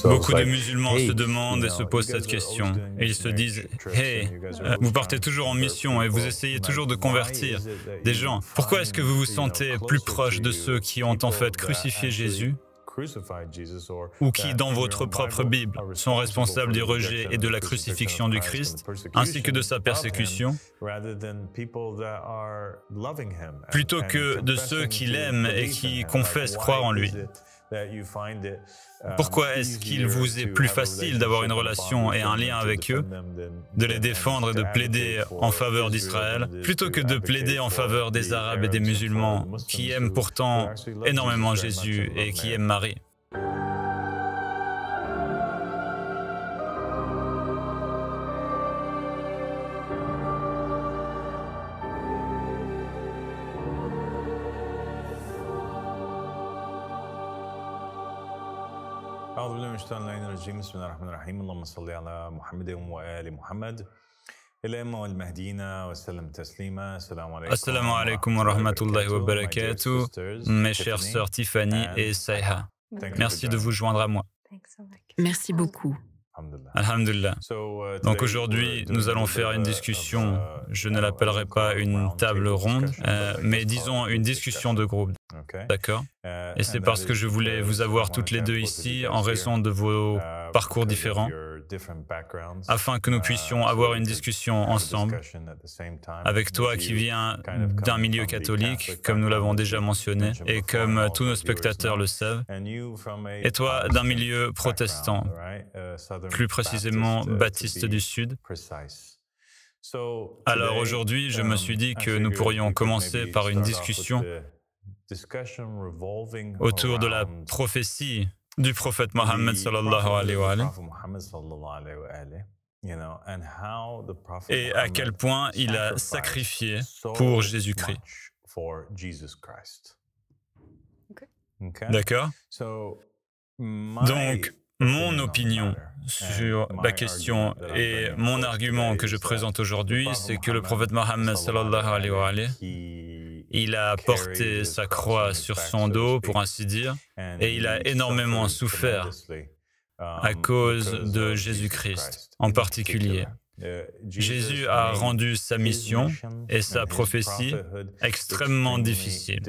Beaucoup de musulmans se demandent et se posent cette question. Et ils se disent, « Hey, vous partez toujours en mission et vous essayez toujours de convertir des gens. Pourquoi est-ce que vous vous sentez plus proche de ceux qui ont en fait crucifié Jésus ou qui, dans votre propre Bible, sont responsables du rejet et de la crucifixion du Christ, ainsi que de sa persécution, plutôt que de ceux qui l'aiment et qui confessent croire en lui? Pourquoi est-ce qu'il vous est plus facile d'avoir une relation et un lien avec eux, de les défendre et de plaider en faveur d'Israël, plutôt que de plaider en faveur des Arabes et des musulmans qui aiment pourtant énormément Jésus et qui aiment Marie? أعوذ بالله من الشيطان اللعين الرجيم بسم الله الرحمن الرحيم اللهم صل على محمد وآل محمد الأئمة والمهديين وسلم تسليما السلام عليكم Assalamu alaikum wa rahmatullahi wa barakatuh, mes chères sœurs Tiffany et Saiha. Merci de vous joindre à moi. Merci beaucoup. Alhamdulillah. Donc aujourd'hui, nous allons faire une discussion, je ne l'appellerai pas une table ronde, mais disons une discussion de groupe. D'accord? Et c'est parce que je voulais vous avoir toutes les deux ici en raison de vos parcours différents, afin que nous puissions avoir une discussion ensemble, avec toi qui viens d'un milieu catholique, comme nous l'avons déjà mentionné, et comme tous nos spectateurs le savent, et toi d'un milieu protestant, plus précisément baptiste du Sud. Alors aujourd'hui, je me suis dit que nous pourrions commencer par une discussion autour de la prophétie du prophète Mohammed sallallahu alayhi wa alayhi, et à quel point il a sacrifié pour Jésus-Christ. D'accord? Donc, mon opinion sur la question et mon argument que je présente aujourd'hui, c'est que le prophète Mohammed sallallahu alayhi wa alayhi, il a porté sa croix sur son dos, pour ainsi dire, et il a énormément souffert à cause de Jésus-Christ en particulier. Jésus a rendu sa mission et sa prophétie extrêmement difficiles.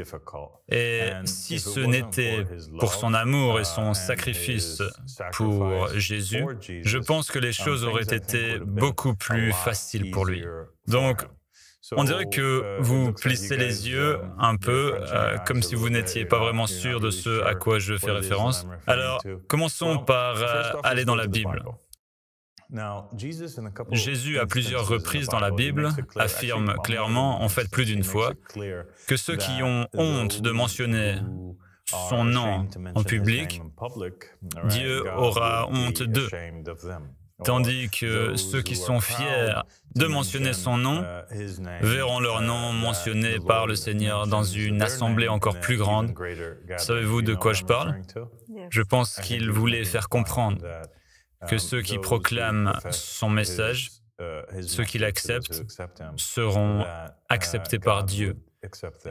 Et si ce n'était pour son amour et son sacrifice pour Jésus, je pense que les choses auraient été beaucoup plus faciles pour lui. Donc, on dirait que vous plissez les yeux un peu, comme si vous n'étiez pas vraiment sûr de ce à quoi je fais référence. Alors, commençons par aller dans la Bible. Jésus, à plusieurs reprises dans la Bible, affirme clairement, en fait plus d'une fois, que ceux qui ont honte de mentionner son nom en public, Dieu aura honte d'eux. Tandis que ceux qui sont fiers de mentionner son nom verront leur nom mentionné par le Seigneur dans une assemblée encore plus grande. Savez-vous de quoi je parle? Je pense qu'il voulait faire comprendre que ceux qui proclament son message, ceux qui l'acceptent, seront acceptés par Dieu,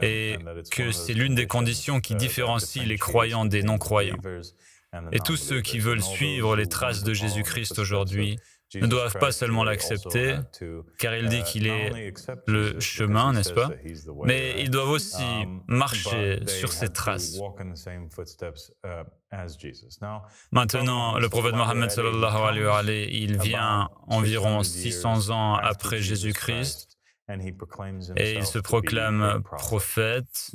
et que c'est l'une des conditions qui différencie les croyants des non-croyants. Et tous ceux qui veulent suivre les traces de Jésus-Christ aujourd'hui ne doivent pas seulement l'accepter, car il dit qu'il est le chemin, n'est-ce pas? Mais ils doivent aussi marcher sur ses traces. Maintenant, le prophète Mohammed sallallahu alayhi wa alayhi, il vient environ 600 ans après Jésus-Christ, et il se proclame prophète.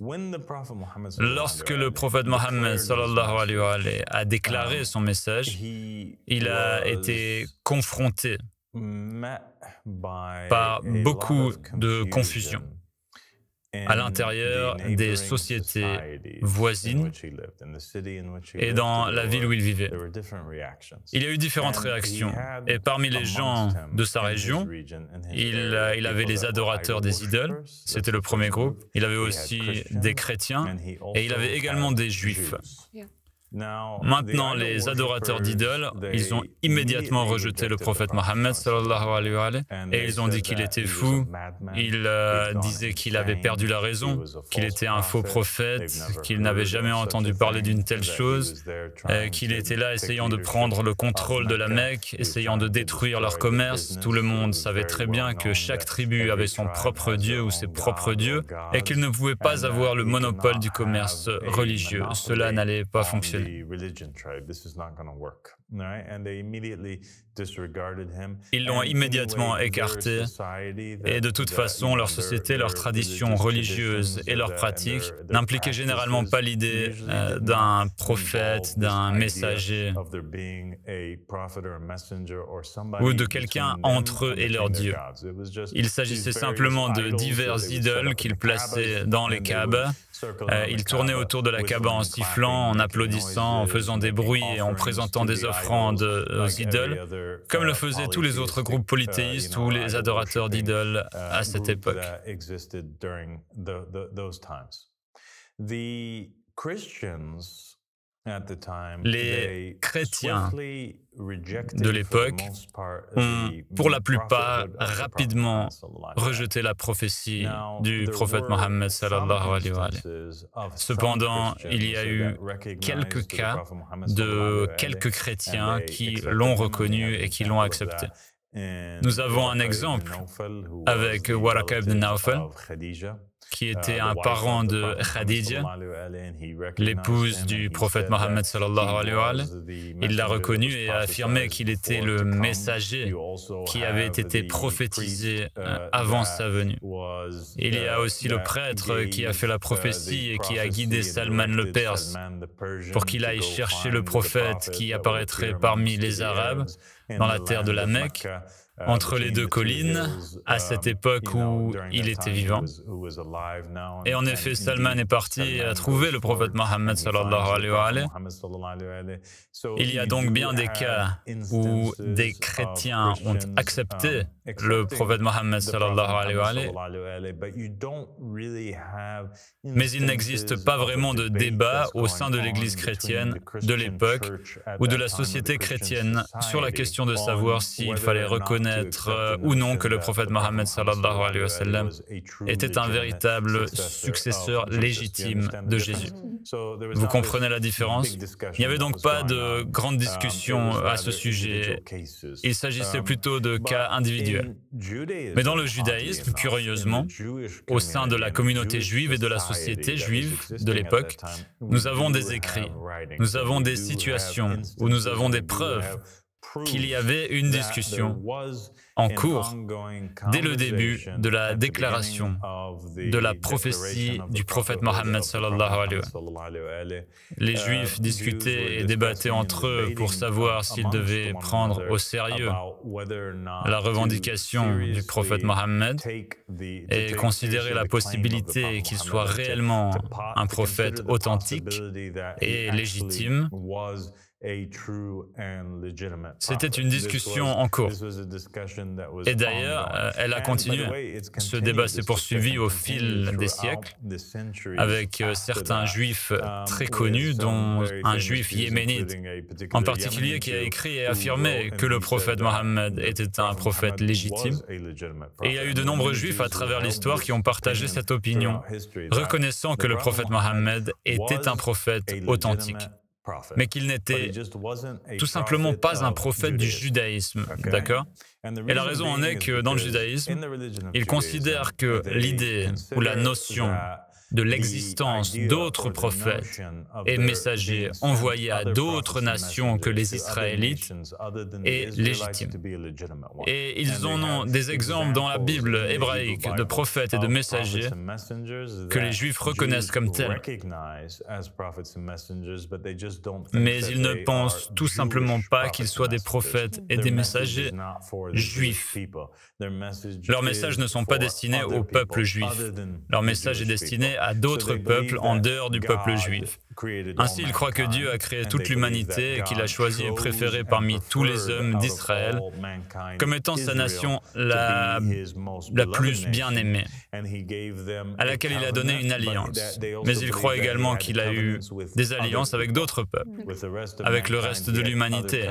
Lorsque le prophète Mohammed sallallahu alayhi wa alayhi a déclaré son message, il a été confronté par beaucoup de confusion à l'intérieur des sociétés voisines et dans la ville où il vivait. Il y a eu différentes réactions, et parmi les gens de sa région, il avait les adorateurs des idoles, c'était le premier groupe. Il avait aussi des chrétiens, et il avait également des juifs. Maintenant, les adorateurs d'idoles, ils ont immédiatement rejeté le prophète Mohammed sallallahu alayhi wa sallam, et ils ont dit qu'il était fou. Ils disaient qu'il avait perdu la raison, qu'il était un faux prophète, qu'il n'avait jamais entendu parler d'une telle chose, qu'il était là essayant de prendre le contrôle de la Mecque, essayant de détruire leur commerce. Tout le monde savait très bien que chaque tribu avait son propre dieu ou ses propres dieux et qu'ils ne pouvaient pas avoir le monopole du commerce religieux. Cela n'allait pas fonctionner. Ils l'ont immédiatement écarté et de toute façon, leur société, leurs traditions religieuses et leurs pratiques n'impliquaient généralement pas l'idée d'un prophète, d'un messager ou de quelqu'un entre eux et leur Dieu. Il s'agissait simplement de divers idoles qu'ils plaçaient dans les Kaaba. Ils tournaient autour de la Kaaba en sifflant, en applaudissant, en faisant des bruits et en présentant des offrandes aux idoles, comme le faisaient tous les autres groupes polythéistes ou les adorateurs d'idoles à cette époque. Les chrétiens de l'époque ont, pour la plupart, rapidement rejeté la prophétie du prophète Mohammed sallallahu alayhi wa sallam. Cependant, il y a eu quelques cas de quelques chrétiens qui l'ont reconnu et qui l'ont accepté. Nous avons un exemple avec Waraka ibn Nawfal, qui était un parent de Khadija, l'épouse du prophète Mohammed sallallahu alayhi wa sallam. Il l'a reconnu et a affirmé qu'il était le messager qui avait été prophétisé avant sa venue. Il y a aussi le prêtre qui a fait la prophétie et qui a guidé Salman le Perse pour qu'il aille chercher le prophète qui apparaîtrait parmi les Arabes dans la terre de la Mecque, entre les deux collines, à cette époque où il était vivant. Et en effet, Salman est parti et a trouvé le prophète Mohammed sallallahu alayhi wa sallam. Il y a donc bien des cas où des chrétiens ont accepté le prophète Mohammed sallallahu alayhi wa sallam, mais il n'existe pas vraiment de débat au sein de l'Église chrétienne de l'époque ou de la société chrétienne sur la question de savoir s'il fallait reconnaître ou non que le prophète Mohammed sallallahu alayhi wa sallam était un véritable successeur légitime de Jésus. Vous comprenez la différence? Il n'y avait donc pas de grande discussion à ce sujet. Il s'agissait plutôt de cas individuels. Mais dans le judaïsme, curieusement, au sein de la communauté juive et de la société juive de l'époque, nous avons des écrits, nous avons des situations où nous avons des preuves qu'il y avait une discussion en cours dès le début de la déclaration de la prophétie du prophète Mohammed sallallahu alayhi wa sallam. Les Juifs discutaient et débattaient entre eux pour savoir s'ils devaient prendre au sérieux la revendication du prophète Mohammed et considérer la possibilité qu'il soit réellement un prophète authentique et légitime. C'était une discussion en cours. Et d'ailleurs, elle a continué. Ce débat s'est poursuivi au fil des siècles avec certains juifs très connus, dont un juif yéménite en particulier qui a écrit et affirmé que le prophète Mohammed était un prophète légitime. Et il y a eu de nombreux juifs à travers l'histoire qui ont partagé cette opinion, reconnaissant que le prophète Mohammed était un prophète authentique, mais qu'il n'était tout simplement pas un prophète du judaïsme, d'accord? Et la raison en est que dans le judaïsme, ils considèrent que l'idée ou la notion de l'existence d'autres prophètes et messagers envoyés à d'autres nations que les Israélites est légitime. Et ils en ont des exemples dans la Bible hébraïque de prophètes et de messagers que les Juifs reconnaissent comme tels. Mais ils ne pensent tout simplement pas qu'ils soient des prophètes et des messagers juifs. Leurs messages ne sont pas destinés au peuple juif. Leur message est destiné à d'autres peuples en dehors du peuple juif. Ainsi, ils croient que Dieu a créé toute l'humanité et qu'il a choisi et préféré parmi tous les hommes d'Israël comme étant sa nation la plus bien-aimée, à laquelle il a donné une alliance. Mais ils croient également qu'il a eu des alliances avec d'autres peuples, avec le reste de l'humanité.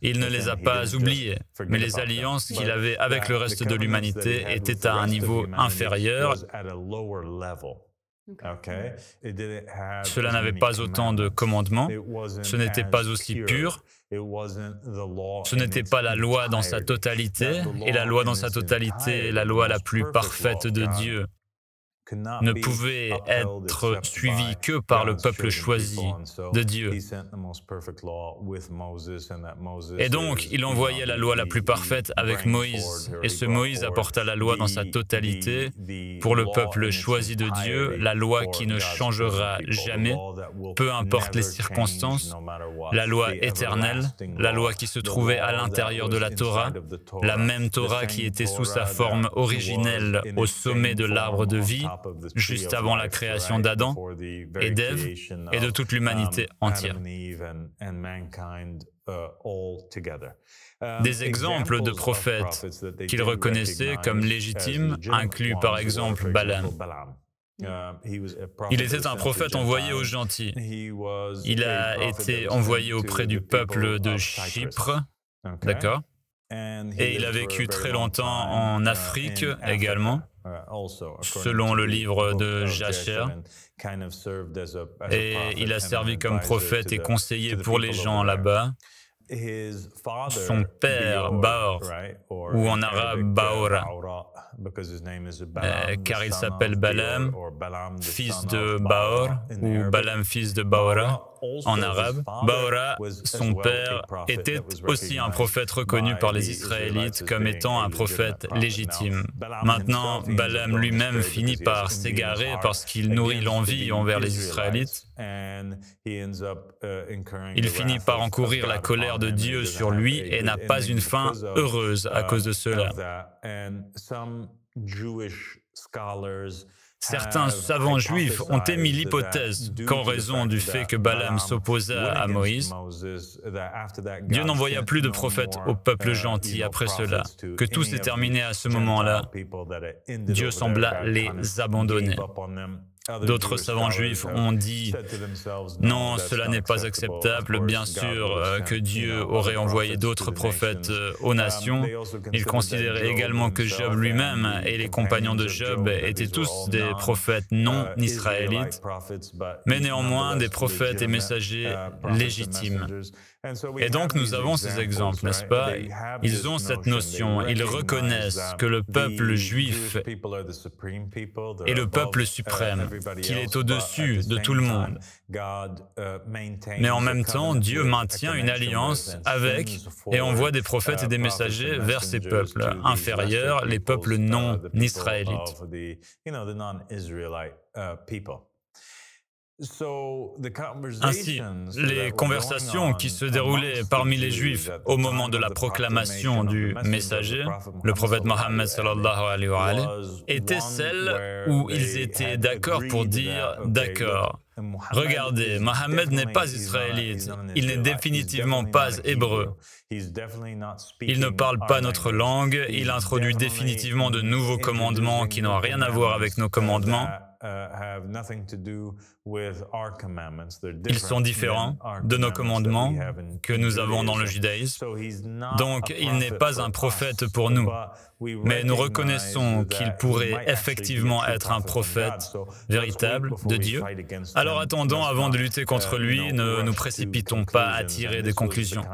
Il ne les a pas oubliées, mais les alliances qu'il avait avec le reste de l'humanité étaient à un niveau inférieur. Cela n'avait pas autant de commandements, ce n'était pas aussi pur, ce n'était pas la loi dans sa totalité, et la loi dans sa totalité, la loi la plus parfaite de Dieu, ne pouvait être suivi que par le peuple choisi de Dieu. Et donc, il envoyait la loi la plus parfaite avec Moïse. Et ce Moïse apporta la loi dans sa totalité pour le peuple choisi de Dieu, la loi qui ne changera jamais, peu importe les circonstances, la loi éternelle, la loi qui se trouvait à l'intérieur de la Torah, la même Torah qui était sous sa forme originelle au sommet de l'arbre de vie, juste avant la création d'Adam et d'Ève et de toute l'humanité entière. Des exemples de prophètes qu'il reconnaissait comme légitimes incluent par exemple Balaam. Il était un prophète envoyé aux gentils. Il a été envoyé auprès du peuple de Chypre, d'accord? Et il a vécu très longtemps en Afrique également, selon le livre de Jasher. Et il a servi comme prophète et conseiller pour les gens là-bas. Son père, Baor, ou en arabe Baora, car il s'appelle Balaam, fils de Baor, ou Balaam, fils de Baora, en arabe. Baora, son père, était aussi un prophète reconnu par les Israélites comme étant un prophète légitime. Maintenant, Balaam lui-même finit par s'égarer parce qu'il nourrit l'envie envers les Israélites. Il finit par encourir la colère de Dieu sur lui et n'a pas une fin heureuse à cause de cela. Certains savants juifs ont émis l'hypothèse qu'en raison du fait que Balaam s'opposa à Moïse, Dieu n'envoya plus de prophètes au peuple gentil après cela, que tout s'est terminé à ce moment-là. Dieu sembla les abandonner. D'autres savants juifs ont dit « Non, cela n'est pas acceptable, bien sûr que Dieu aurait envoyé d'autres prophètes aux nations. » Ils considéraient également que Job lui-même et les compagnons de Job étaient tous des prophètes non israélites, mais néanmoins des prophètes et messagers légitimes. Et donc nous avons ces exemples, n'est-ce pas? Ils ont cette notion, ils reconnaissent que le peuple juif est le peuple suprême, qu'il est au-dessus de tout le monde. Mais en même temps, Dieu maintient une alliance avec et envoie des prophètes et des messagers vers ces peuples inférieurs, les peuples non israélites. Ainsi, les conversations qui se déroulaient parmi les Juifs au moment de la proclamation du messager, le prophète Mohammed sallallahu alayhi wa alayhi, étaient celles où ils étaient d'accord pour dire « d'accord ». Regardez, Mohammed n'est pas israélite, il n'est définitivement pas hébreu. Il ne parle pas notre langue, il introduit définitivement de nouveaux commandements qui n'ont rien à voir avec nos commandements. Ils sont différents de nos commandements que nous avons dans le judaïsme. Donc, il n'est pas un prophète pour nous. Mais nous reconnaissons qu'il pourrait effectivement être un prophète véritable de Dieu. Alors attendons avant de lutter contre lui, ne nous précipitons pas à tirer des conclusions.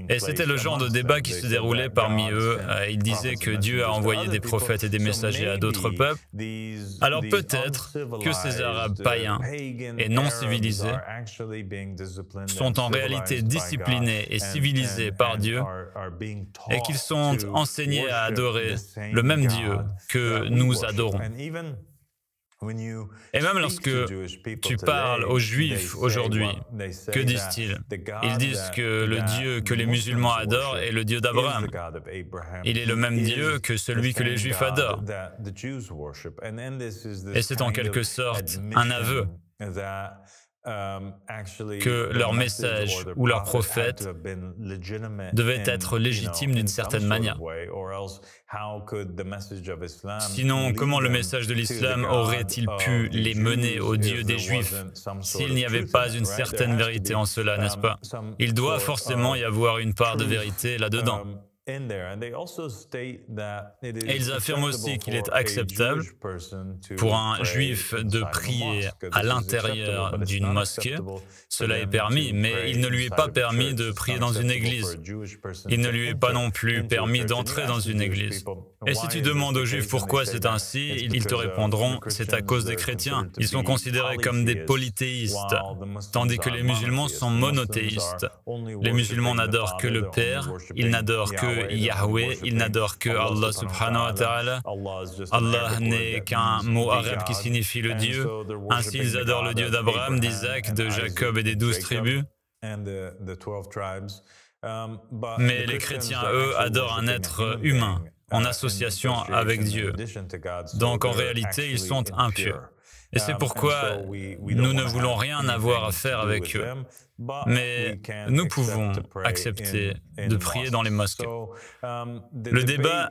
Et c'était le genre de débat qui se déroulait parmi eux. Ils disaient que Dieu a envoyé des prophètes et des messagers à d'autres peuples. Alors peut-être que ces Arabes païens et non civilisés sont en réalité disciplinés et civilisés par Dieu et qu'ils sont enseignés à adorer le même Dieu que nous adorons. Et même lorsque tu parles aux Juifs aujourd'hui, que disent-ils? Ils disent que le Dieu que les musulmans adorent est le Dieu d'Abraham. Il est le même Dieu que celui que les Juifs adorent. Et c'est en quelque sorte un aveu que leur message ou leur prophète devait être légitime d'une certaine manière. Sinon, comment le message de l'islam aurait-il pu les mener au Dieu des Juifs s'il n'y avait pas une certaine vérité en cela, n'est-ce pas? Il doit forcément y avoir une part de vérité là-dedans. Et ils affirment aussi qu'il est acceptable pour un juif de prier à l'intérieur d'une mosquée. Cela est permis, mais il ne lui est pas permis de prier dans une église. Il ne lui est pas non plus permis d'entrer dans une église. Et si tu demandes aux juifs pourquoi c'est ainsi, ils te répondront « c'est à cause des chrétiens ». Ils sont considérés comme des polythéistes, tandis que les musulmans sont monothéistes. Les musulmans n'adorent que le Père, ils n'adorent que Yahweh, ils n'adorent que Allah subhanahu wa ta'ala. Allah n'est qu'un mot arabe qui signifie le Dieu. Ainsi, ils adorent le Dieu d'Abraham, d'Isaac, de Jacob et des 12 tribus. Mais les chrétiens, eux, adorent un être humain, en association avec Dieu. Donc, en réalité, ils sont impurs. Et c'est pourquoi nous ne voulons rien avoir à faire avec eux. Mais nous pouvons accepter de prier dans les mosquées. Le débat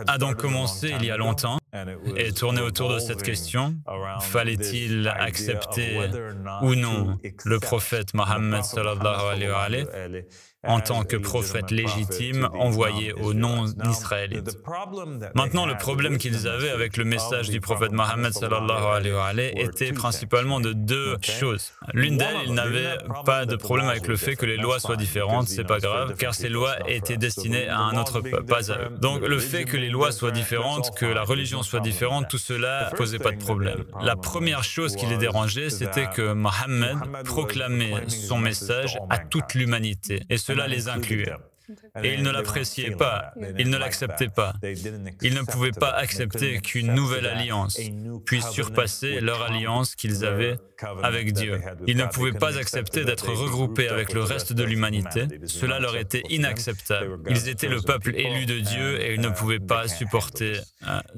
a donc commencé il y a longtemps et tourné autour de cette question. Fallait-il accepter ou non le prophète Mohammed sallallahu alayhi wa alayhi en tant que prophète légitime envoyé aux non-israélites? Maintenant, le problème qu'ils avaient avec le message du prophète Mohammed sallallahu alayhi wa alayhi était principalement de deux choses. L'une d'elles, ils n'avaient pas de problème avec le fait que les lois soient différentes, c'est pas grave, car ces lois étaient destinées à un autre peuple, pas à eux. Donc le fait que les lois soient différentes, que la religion soit différente, tout cela ne posait pas de problème. La première chose qui les dérangeait, c'était que Mohammed proclamait son message à toute l'humanité. Et cela les incluait. Et ils ne l'appréciaient pas, ils ne l'acceptaient pas. Ils ne pouvaient pas accepter qu'une nouvelle alliance puisse surpasser leur alliance qu'ils avaient avec Dieu. Ils ne pouvaient pas accepter d'être regroupés avec le reste de l'humanité. Cela leur était inacceptable. Ils étaient le peuple élu de Dieu et ils ne pouvaient pas supporter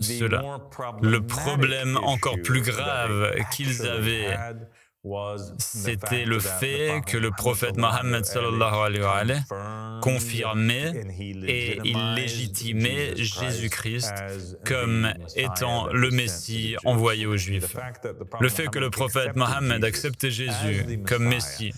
cela. Le problème encore plus grave qu'ils avaient, c'était le fait que le prophète Mohammed sallallahu alayhi wa alayhi confirmait et il légitimait Jésus-Christ comme étant le Messie envoyé aux Juifs. Le fait que le prophète Mohammed acceptait Jésus comme Messie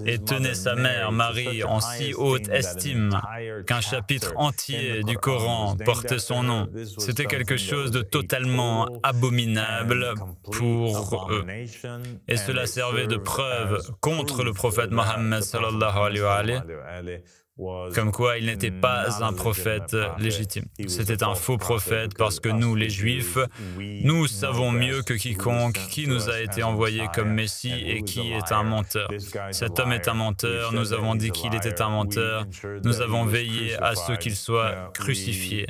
et tenait sa mère Marie en si haute estime qu'un chapitre entier du Coran portait son nom, c'était quelque chose de totalement abominable pour eux. Et cela servait de preuve contre le prophète Mohammed sallallahu alayhi wa alayhi, comme quoi il n'était pas un prophète légitime. C'était un faux prophète parce que nous, les Juifs, nous savons mieux que quiconque qui nous a été envoyé comme Messie et qui est un menteur. Cet homme est un menteur, nous avons dit qu'il était un menteur, nous avons veillé à ce qu'il soit crucifié.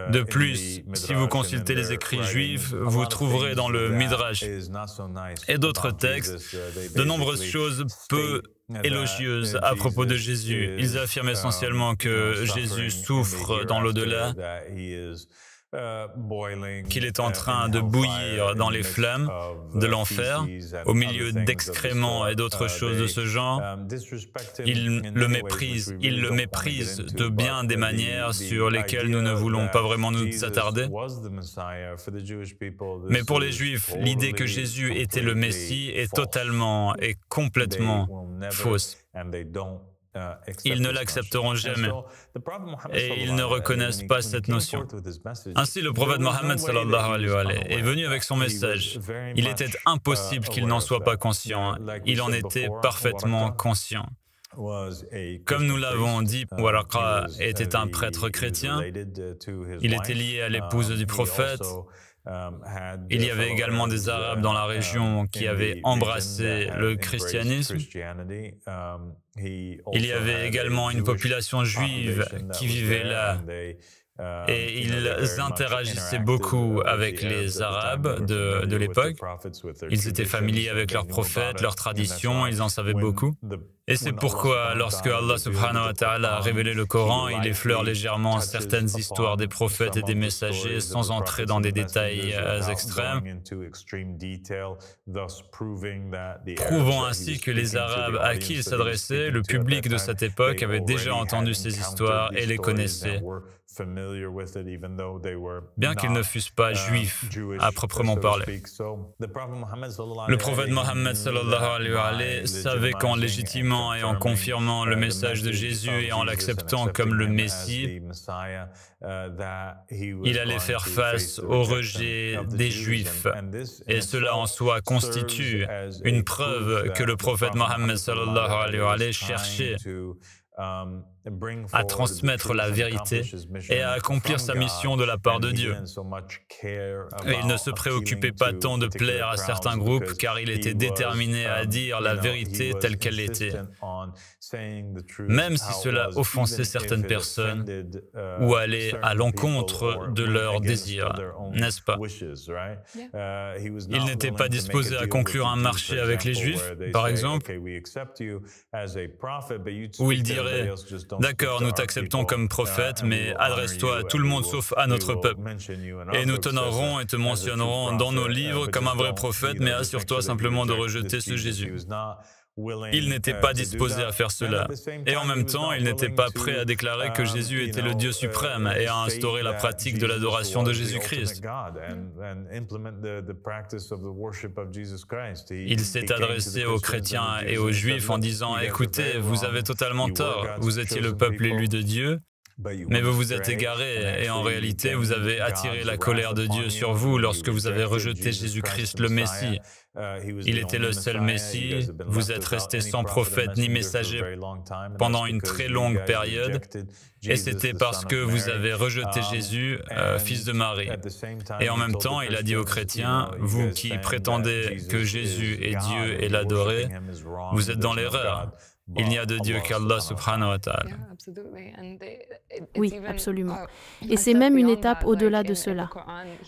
De plus, si vous consultez les écrits juifs, vous trouverez dans le Midrash et d'autres textes de nombreuses choses peu élogieuses à propos de Jésus. Ils affirment essentiellement que Jésus souffre dans l'au-delà, qu'il est en train de bouillir dans les flammes de l'enfer, au milieu d'excréments et d'autres choses de ce genre. Il le méprise de bien des manières sur lesquelles nous ne voulons pas vraiment nous attarder. Mais pour les Juifs, l'idée que Jésus était le Messie est totalement et complètement fausse. Ils ne l'accepteront jamais et ils ne reconnaissent pas cette notion. Ainsi, le prophète Mohammed sallallahu alayhi wa alayhi est venu avec son message. Il était impossible qu'il n'en soit pas conscient. Il en était parfaitement conscient. Comme nous l'avons dit, Waraqa était un prêtre chrétien. Il était lié à l'épouse du prophète. Il y avait également des Arabes dans la région qui avaient embrassé le christianisme. Il y avait également une population juive qui vivait là et ils interagissaient beaucoup avec les Arabes de l'époque. Ils étaient familiers avec leurs prophètes, leurs traditions, ils en savaient beaucoup. Et c'est pourquoi, lorsque Allah subhanahu wa ta'ala a révélé le Coran, il effleure légèrement certaines histoires des prophètes et des messagers sans entrer dans des détails extrêmes, prouvant ainsi que les Arabes à qui il s'adressait, le public de cette époque avait déjà entendu ces histoires et les connaissait, bien qu'ils ne fussent pas juifs à proprement parler. Le prophète Mohammed sallallahu alayhi wa sallam savait qu'en légitimant et en confirmant le message de Jésus et en l'acceptant comme le Messie, il allait faire face au rejet des Juifs. Et cela en soi constitue une preuve que le prophète Mohammed sallallahu alayhi wa sallam cherchait à transmettre la vérité et à accomplir sa mission de la part de Dieu. Et il ne se préoccupait pas tant de plaire à certains groupes, car il était déterminé à dire la vérité telle qu'elle était, même si cela offensait certaines personnes ou allait à l'encontre de leurs désirs, n'est-ce pas? Il n'était pas disposé à conclure un marché avec les Juifs, par exemple, où il dirait « D'accord, nous t'acceptons comme prophète, mais adresse-toi à tout le monde sauf à notre peuple. Et nous t'honorerons et te mentionnerons dans nos livres comme un vrai prophète, mais assure-toi simplement de rejeter ce Jésus. » Il n'était pas disposé à faire cela. Et en même temps, il n'était pas prêt à déclarer que Jésus était le Dieu suprême et à instaurer la pratique de l'adoration de Jésus-Christ. Il s'est adressé aux chrétiens et aux Juifs en disant « Écoutez, vous avez totalement tort, vous étiez le peuple élu de Dieu, mais vous vous êtes égarés et en réalité, vous avez attiré la colère de Dieu sur vous lorsque vous avez rejeté Jésus-Christ le Messie. Il était le seul Messie, vous êtes restés sans prophète ni messager pendant une très longue période, et c'était parce que vous avez rejeté Jésus, fils de Marie. Et en même temps, il a dit aux chrétiens, vous qui prétendez que Jésus est Dieu et l'adorez, vous êtes dans l'erreur. Il n'y a de Dieu qu'Allah subhanahu wa ta'ala. Oui, absolument. Et c'est même une étape au-delà de cela.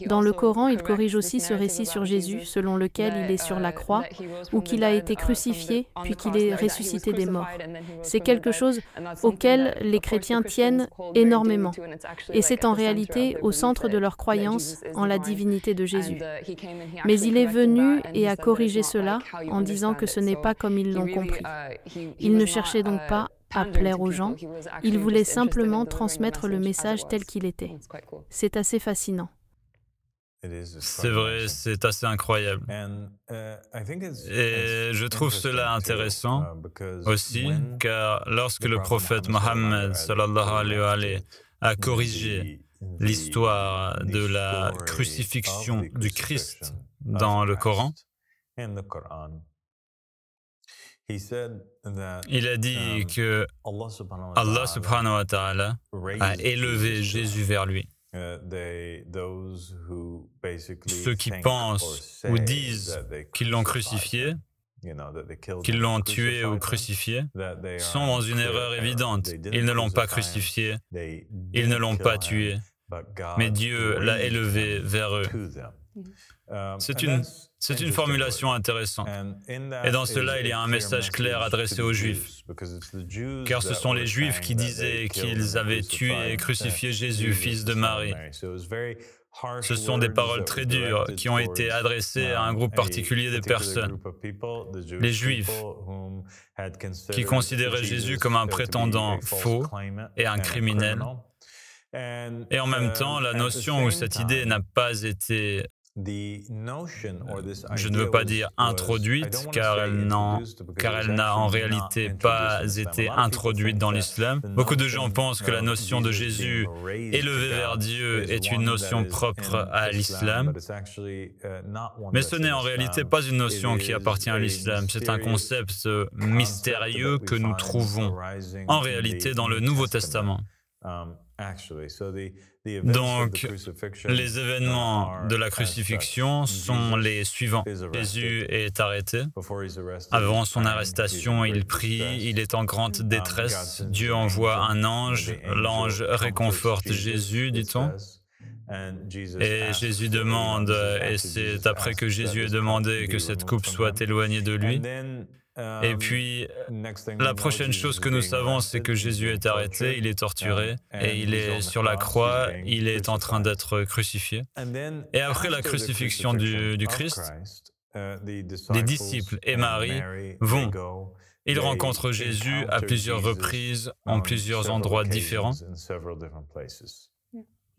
Dans le Coran, il corrige aussi ce récit sur Jésus, selon lequel il est sur la croix, ou qu'il a été crucifié, puis qu'il est ressuscité des morts. C'est quelque chose auquel les chrétiens tiennent énormément. Et c'est en réalité au centre de leur croyance en la divinité de Jésus. Mais il est venu et a corrigé cela en disant que ce n'est pas comme ils l'ont compris. Il ne cherchait donc pas à plaire aux gens, il voulait simplement transmettre le message tel qu'il était. C'est assez fascinant. C'est vrai, c'est assez incroyable. Et je trouve cela intéressant aussi, car lorsque le prophète Mohammed sallallahu alayhi wa sallam a corrigé l'histoire de la crucifixion du Christ dans le Coran, il a dit que Allah subhanahu wa ta'ala a élevé Jésus vers lui. Ceux qui pensent ou disent qu'ils l'ont crucifié, qu'ils l'ont tué ou crucifié, sont dans une erreur évidente. Ils ne l'ont pas crucifié, ils ne l'ont pas tué, mais Dieu l'a élevé vers eux. C'est une formulation intéressante. Et dans cela, il y a un message clair adressé aux Juifs. Car ce sont les Juifs qui disaient qu'ils avaient tué et crucifié Jésus, fils de Marie. Ce sont des paroles très dures qui ont été adressées à un groupe particulier de personnes. Les Juifs, qui considéraient Jésus comme un prétendant faux et un criminel. Et en même temps, la notion ou cette idée n'a pas été, je ne veux pas dire introduite, car elle n'a en réalité pas été introduite dans l'islam. Beaucoup de gens pensent que la notion de Jésus élevé vers Dieu est une notion propre à l'islam, mais ce n'est en réalité pas une notion qui appartient à l'islam. C'est un concept mystérieux que nous trouvons en réalité dans le Nouveau Testament. Donc, les événements de la crucifixion sont les suivants. Jésus est arrêté. Avant son arrestation, il prie, il est en grande détresse. Dieu envoie un ange. L'ange réconforte Jésus, dit-on. Et Jésus demande, et c'est après que Jésus ait demandé que cette coupe soit éloignée de lui. Et puis, la prochaine chose que nous savons, c'est que Jésus est arrêté, il est torturé, et il est sur la croix, il est en train d'être crucifié. Et après la crucifixion du Christ, les disciples et Marie vont. Ils rencontrent Jésus à plusieurs reprises, en plusieurs endroits différents.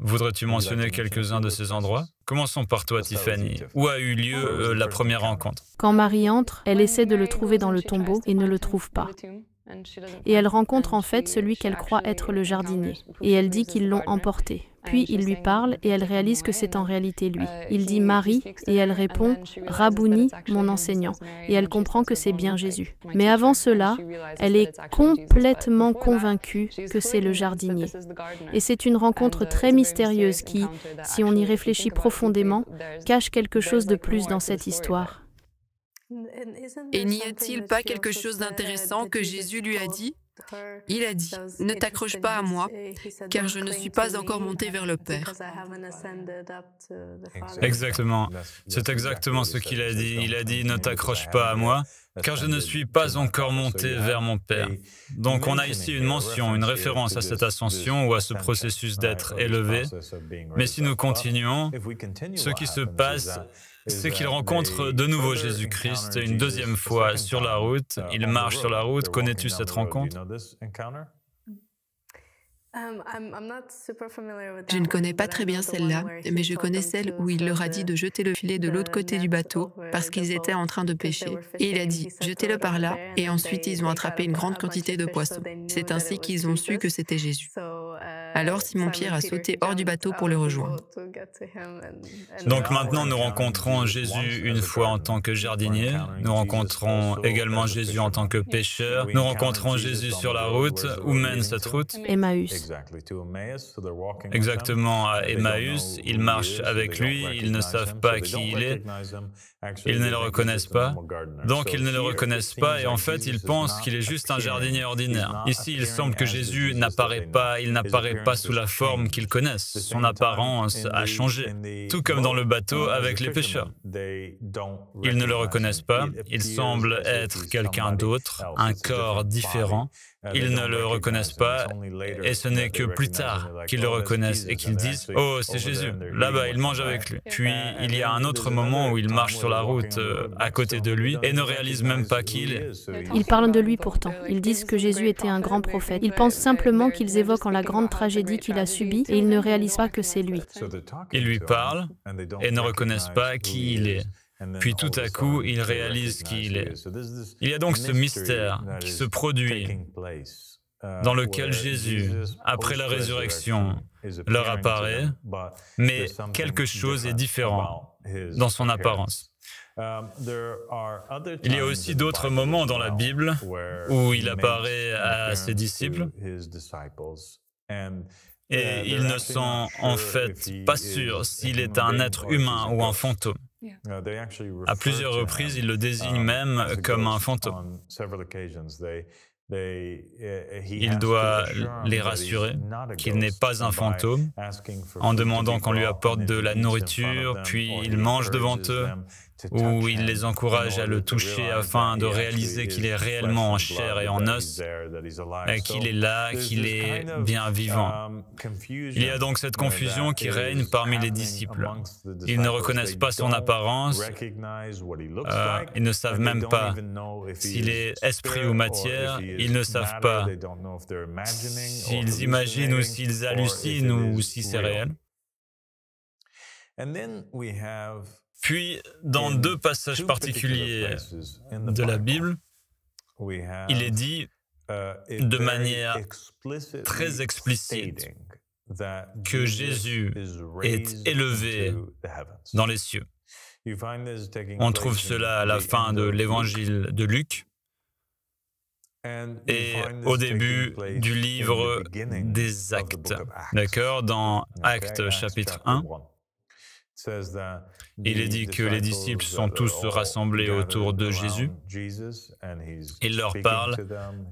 Voudrais-tu mentionner quelques-uns de ces endroits? Commençons par toi, Tiffany. Où a eu lieu la première rencontre? Quand Marie entre, elle essaie de le trouver dans le tombeau et ne le trouve pas. Et elle rencontre en fait celui qu'elle croit être le jardinier. Et elle dit qu'ils l'ont emporté. Puis il lui parle et elle réalise que c'est en réalité lui. Il dit Marie et elle répond Rabouni, mon enseignant. Et elle comprend que c'est bien Jésus. Mais avant cela, elle est complètement convaincue que c'est le jardinier. Et c'est une rencontre très mystérieuse qui, si on y réfléchit profondément, cache quelque chose de plus dans cette histoire. Et n'y a-t-il pas quelque chose d'intéressant que Jésus lui a dit? Il a dit, « Ne t'accroche pas à moi, car je ne suis pas encore monté vers le Père. » Exactement. C'est exactement ce qu'il a dit. Il a dit, « Ne t'accroche pas à moi, car je ne suis pas encore monté vers mon Père. » Donc on a ici une mention, une référence à cette ascension ou à ce processus d'être élevé. Mais si nous continuons, ce qui se passe, c'est qu'il rencontre de nouveau Jésus-Christ une deuxième fois sur la route. Il marche sur la route. Connais-tu cette rencontre? Je ne connais pas très bien celle-là, mais je connais celle où il leur a dit de jeter le filet de l'autre côté du bateau parce qu'ils étaient en train de pêcher. Et il a dit, jetez-le par là, et ensuite ils ont attrapé une grande quantité de poissons. C'est ainsi qu'ils ont su que c'était Jésus. Alors Simon-Pierre a sauté hors du bateau pour le rejoindre. Donc maintenant nous rencontrons Jésus une fois en tant que jardinier, nous rencontrons également Jésus en tant que pêcheur, nous rencontrons Jésus sur la route. Où mène cette route? Emmaüs. Exactement, à Emmaüs, ils marchent avec lui, ils ne savent pas qui il est, ils ne le reconnaissent pas, donc ils ne le reconnaissent pas et en fait ils pensent qu'il est juste un jardinier ordinaire. Ici, il semble que Jésus n'apparaît pas sous la forme qu'ils connaissent, son apparence a changé, tout comme dans le bateau avec les pêcheurs. Ils ne le reconnaissent pas, il semble être quelqu'un d'autre, un corps différent. Ils ne le reconnaissent pas et ce n'est que plus tard qu'ils le reconnaissent et qu'ils disent « Oh, c'est Jésus, là-bas, il mange avec lui ». Puis il y a un autre moment où il marche sur la route à côté de lui et ne réalise même pas qui il est. Ils parlent de lui pourtant. Ils disent que Jésus était un grand prophète. Ils pensent simplement qu'ils évoquent la grande tragédie qu'il a subie et ils ne réalisent pas que c'est lui. Ils lui parlent et ne reconnaissent pas qui il est. Puis tout à coup, ils réalisent qui il est. Il y a donc ce mystère qui se produit dans lequel Jésus, après la résurrection, leur apparaît, mais quelque chose est différent dans son apparence. Il y a aussi d'autres moments dans la Bible où il apparaît à ses disciples et ils ne sont en fait pas sûrs s'il est un être humain ou un fantôme. À plusieurs reprises, il le désigne même comme un fantôme. Il doit les rassurer qu'il n'est pas un fantôme en demandant qu'on lui apporte de la nourriture, puis il mange devant eux, où il les encourage à le toucher afin de réaliser qu'il est réellement en chair et en os, qu'il est là, qu'il est bien vivant. Il y a donc cette confusion qui règne parmi les disciples. Ils ne reconnaissent pas son apparence, ils ne savent même pas s'il est esprit ou matière, ils ne savent pas s'ils imaginent ou s'ils hallucinent ou si c'est réel. Puis, dans deux passages particuliers de la Bible, il est dit de manière très explicite que Jésus est élevé dans les cieux. On trouve cela à la fin de l'évangile de Luc. Et au début du livre des Actes, d'accord, dans Actes chapitre 1, il est dit que les disciples sont tous rassemblés autour de Jésus. Il leur parle,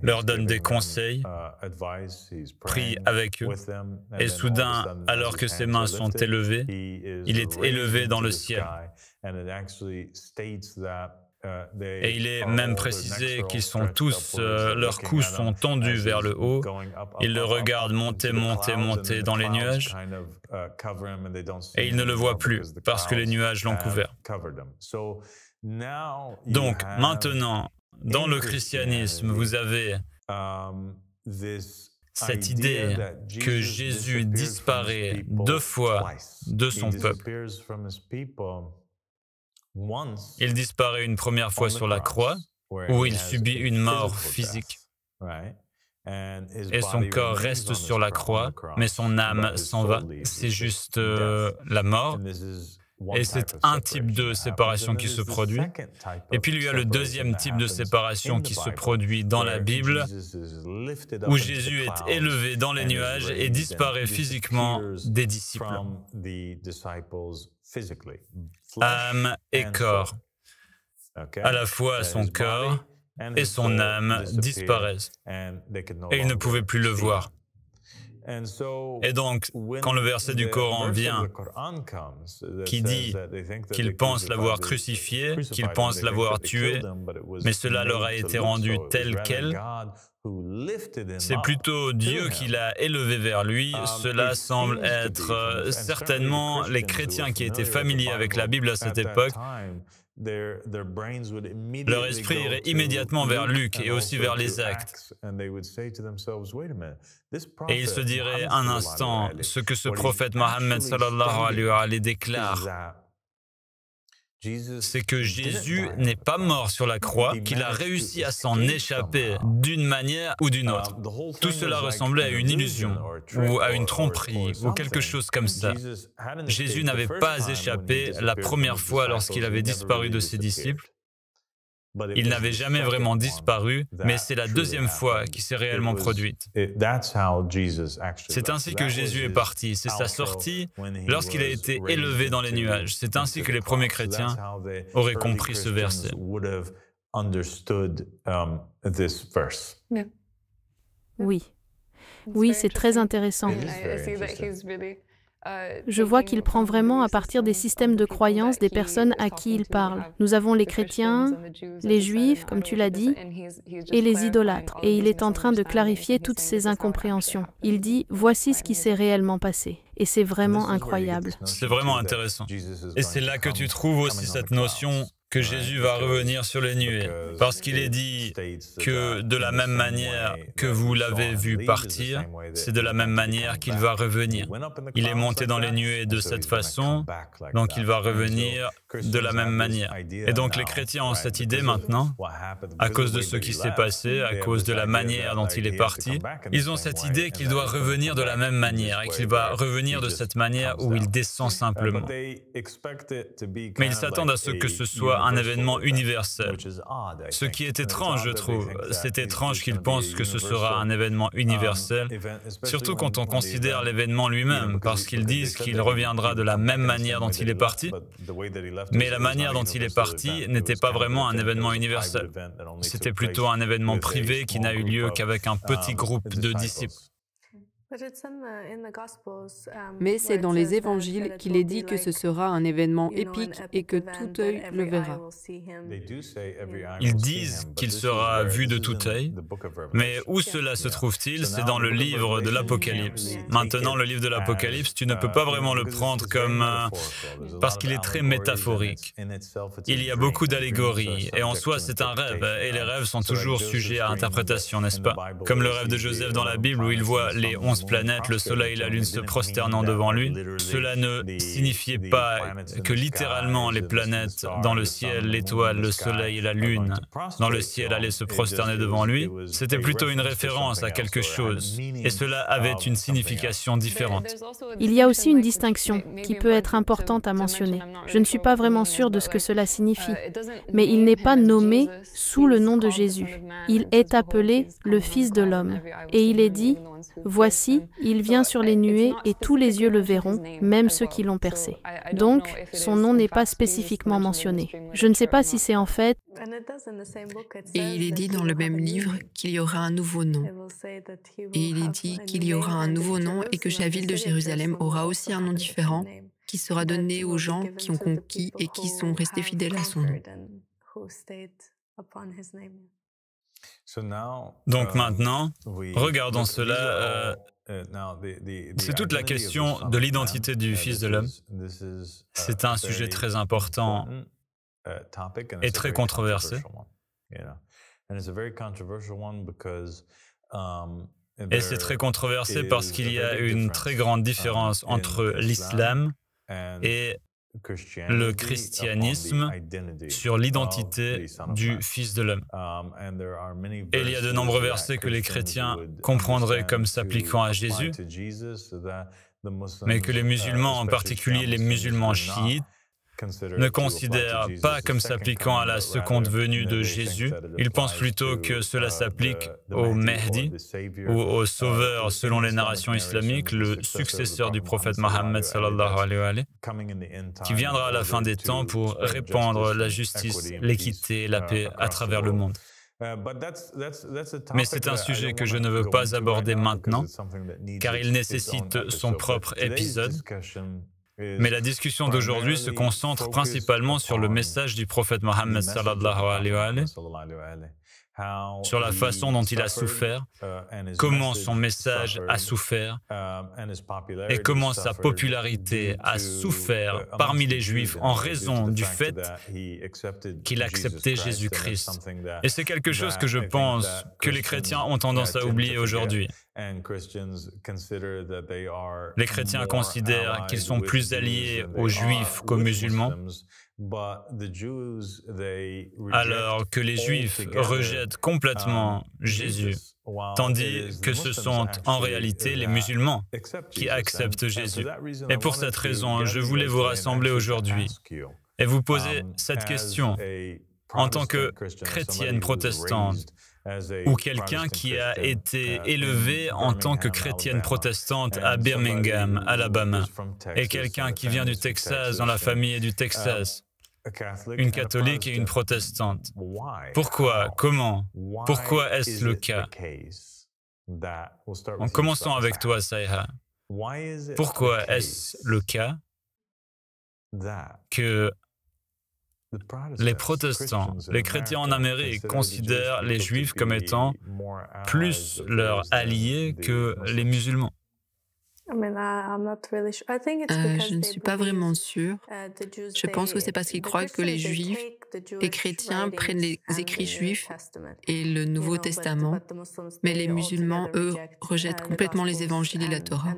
leur donne des conseils, prie avec eux. Et soudain, alors que ses mains sont élevées, il est élevé dans le ciel. Et il est même précisé qu'ils sont tous, leurs coups sont tendus vers le haut. Ils le regardent monter, monter, monter dans les nuages. Et ils ne le voient plus parce que les nuages l'ont couvert. Donc maintenant, dans le christianisme, vous avez cette idée que Jésus disparaît 2 fois de son peuple. Il disparaît une première fois sur la croix, où il subit une mort physique. Et son corps reste sur la croix, mais son âme s'en va. C'est juste la mort. Et c'est un type de séparation qui se produit. Et puis il y a le deuxième type de séparation qui se produit dans la Bible, où Jésus est élevé dans les nuages et disparaît physiquement des disciples. Âme et corps. À la fois son corps et son âme disparaissent. Et ils ne pouvaient plus le voir. Et donc, quand le verset du Coran vient, qui dit qu'ils pensent l'avoir crucifié, qu'ils pensent l'avoir tué, mais cela leur a été rendu tel quel, c'est plutôt Dieu qui l'a élevé vers lui. Cela semble être certainement les chrétiens qui étaient familiers avec la Bible à cette époque. Leur esprit irait immédiatement vers Luc et aussi vers les Actes. Et ils se diraient un instant ce que ce prophète Mohammed sallallahu alayhi wa sallam déclare. C'est que Jésus n'est pas mort sur la croix, qu'il a réussi à s'en échapper d'une manière ou d'une autre. Tout cela ressemblait à une illusion, ou à une tromperie, ou quelque chose comme ça. Jésus n'avait pas échappé la première fois lorsqu'il avait disparu de ses disciples. Il n'avait jamais vraiment disparu, mais c'est la deuxième fois qu'il s'est réellement produite. C'est ainsi que Jésus est parti, c'est sa sortie lorsqu'il a été élevé dans les nuages. C'est ainsi que les premiers chrétiens auraient compris ce verset. Oui, oui, c'est très intéressant. Je vois qu'il prend vraiment à partir des systèmes de croyance des personnes à qui il parle. Nous avons les chrétiens, les juifs, comme tu l'as dit, et les idolâtres. Et il est en train de clarifier toutes ces incompréhensions. Il dit, voici ce qui s'est réellement passé. Et c'est vraiment incroyable. C'est vraiment intéressant. Et c'est là que tu trouves aussi cette notion que Jésus va revenir sur les nuées, parce qu'il est dit que de la même manière que vous l'avez vu partir, c'est de la même manière qu'il va revenir. Il est monté dans les nuées de cette façon, donc il va revenir de la même manière. Et donc les chrétiens ont cette idée maintenant, à cause de ce qui s'est passé, à cause de la manière dont il est parti, ils ont cette idée qu'il doit revenir de la même manière et qu'il va revenir de cette manière où il descend simplement. Mais ils s'attendent à ce que ce soit un événement universel. Ce qui est étrange, je trouve. C'est étrange qu'ils pensent que ce sera un événement universel, surtout quand on considère l'événement lui-même, parce qu'ils disent qu'il reviendra de la même manière dont il est parti. Mais la manière dont il est parti n'était pas vraiment un événement universel. C'était plutôt un événement privé qui n'a eu lieu qu'avavec un petit groupe de disciples. Mais c'est dans les évangiles qu'il est dit que ce sera un événement épique et que tout œil le verra. Ils disent qu'il sera vu de tout œil, mais où cela se trouve-t-il? C'est dans le livre de l'Apocalypse. Maintenant, le livre de l'Apocalypse, tu ne peux pas vraiment le prendre comme... parce qu'il est très métaphorique. Il y a beaucoup d'allégories, et en soi, c'est un rêve, et les rêves sont toujours sujets à interprétation, n'est-ce pas? Comme le rêve de Joseph dans la Bible où il voit les 11 11 planètes, le Soleil et la Lune se prosternant devant lui, cela ne signifiait pas que littéralement les planètes dans le ciel, l'étoile, le Soleil et la Lune dans le ciel allaient se prosterner devant lui. C'était plutôt une référence à quelque chose, et cela avait une signification différente. Il y a aussi une distinction qui peut être importante à mentionner. Je ne suis pas vraiment sûre de ce que cela signifie, mais il n'est pas nommé sous le nom de Jésus. Il est appelé le Fils de l'homme. Et il est dit, « Voici, il vient sur les nuées et tous les yeux le verront, même ceux qui l'ont percé. » Donc, son nom n'est pas spécifiquement mentionné. Je ne sais pas si c'est en fait... Et il est dit dans le même livre qu'il y aura un nouveau nom. Et il est dit qu'il y aura un nouveau nom et que la ville de Jérusalem aura aussi un nom différent qui sera donné aux gens qui ont conquis et qui sont restés fidèles à son nom. Donc maintenant, regardons cela. C'est toute la question de l'identité du Fils de l'homme. C'est un sujet très important et très controversé. Et c'est très controversé parce qu'il y a une très grande différence entre l'islam et le christianisme sur l'identité du Fils de l'homme. Et il y a de nombreux versets que les chrétiens comprendraient comme s'appliquant à Jésus, mais que les musulmans, en particulier les musulmans chiites, ne considèrent pas comme s'appliquant à la seconde venue de Jésus. Ils pensent plutôt que cela s'applique au Mahdi ou au Sauveur selon les narrations islamiques, le successeur du prophète Mohammed sallallahu alayhi wa sallam, qui viendra à la fin des temps pour répandre la justice, l'équité et la paix à travers le monde. Mais c'est un sujet que je ne veux pas aborder maintenant, car il nécessite son propre épisode. Mais la discussion d'aujourd'hui se concentre principalement sur le message du prophète Mohammed sallallahu alayhi wa sallam, sur la façon dont il a souffert, comment son message a souffert et comment sa popularité a souffert parmi les Juifs en raison du fait qu'il acceptait Jésus-Christ. Et c'est quelque chose que je pense que les chrétiens ont tendance à oublier aujourd'hui. Les chrétiens considèrent qu'ils sont plus alliés aux Juifs qu'aux musulmans, alors que les Juifs rejettent complètement Jésus, tandis que ce sont en réalité les musulmans qui acceptent Jésus. Et pour cette raison, je voulais vous rassembler aujourd'hui et vous poser cette question en tant que chrétienne protestante, ou quelqu'un qui a été élevé en tant que chrétienne protestante à Birmingham, Alabama, et quelqu'un qui vient du Texas, dans la famille est du Texas, une catholique et une protestante. Pourquoi? Comment? Pourquoi est-ce le cas? En commençant avec toi, Saiha. Pourquoi est-ce le cas que les protestants, les chrétiens en Amérique considèrent les Juifs comme étant plus leurs alliés que les musulmans? Je ne suis pas vraiment sûre. Je pense que c'est parce qu'ils croient que les Juifs, les chrétiens prennent les écrits juifs et le Nouveau Testament, mais les musulmans, eux, rejettent complètement les évangiles et la Torah.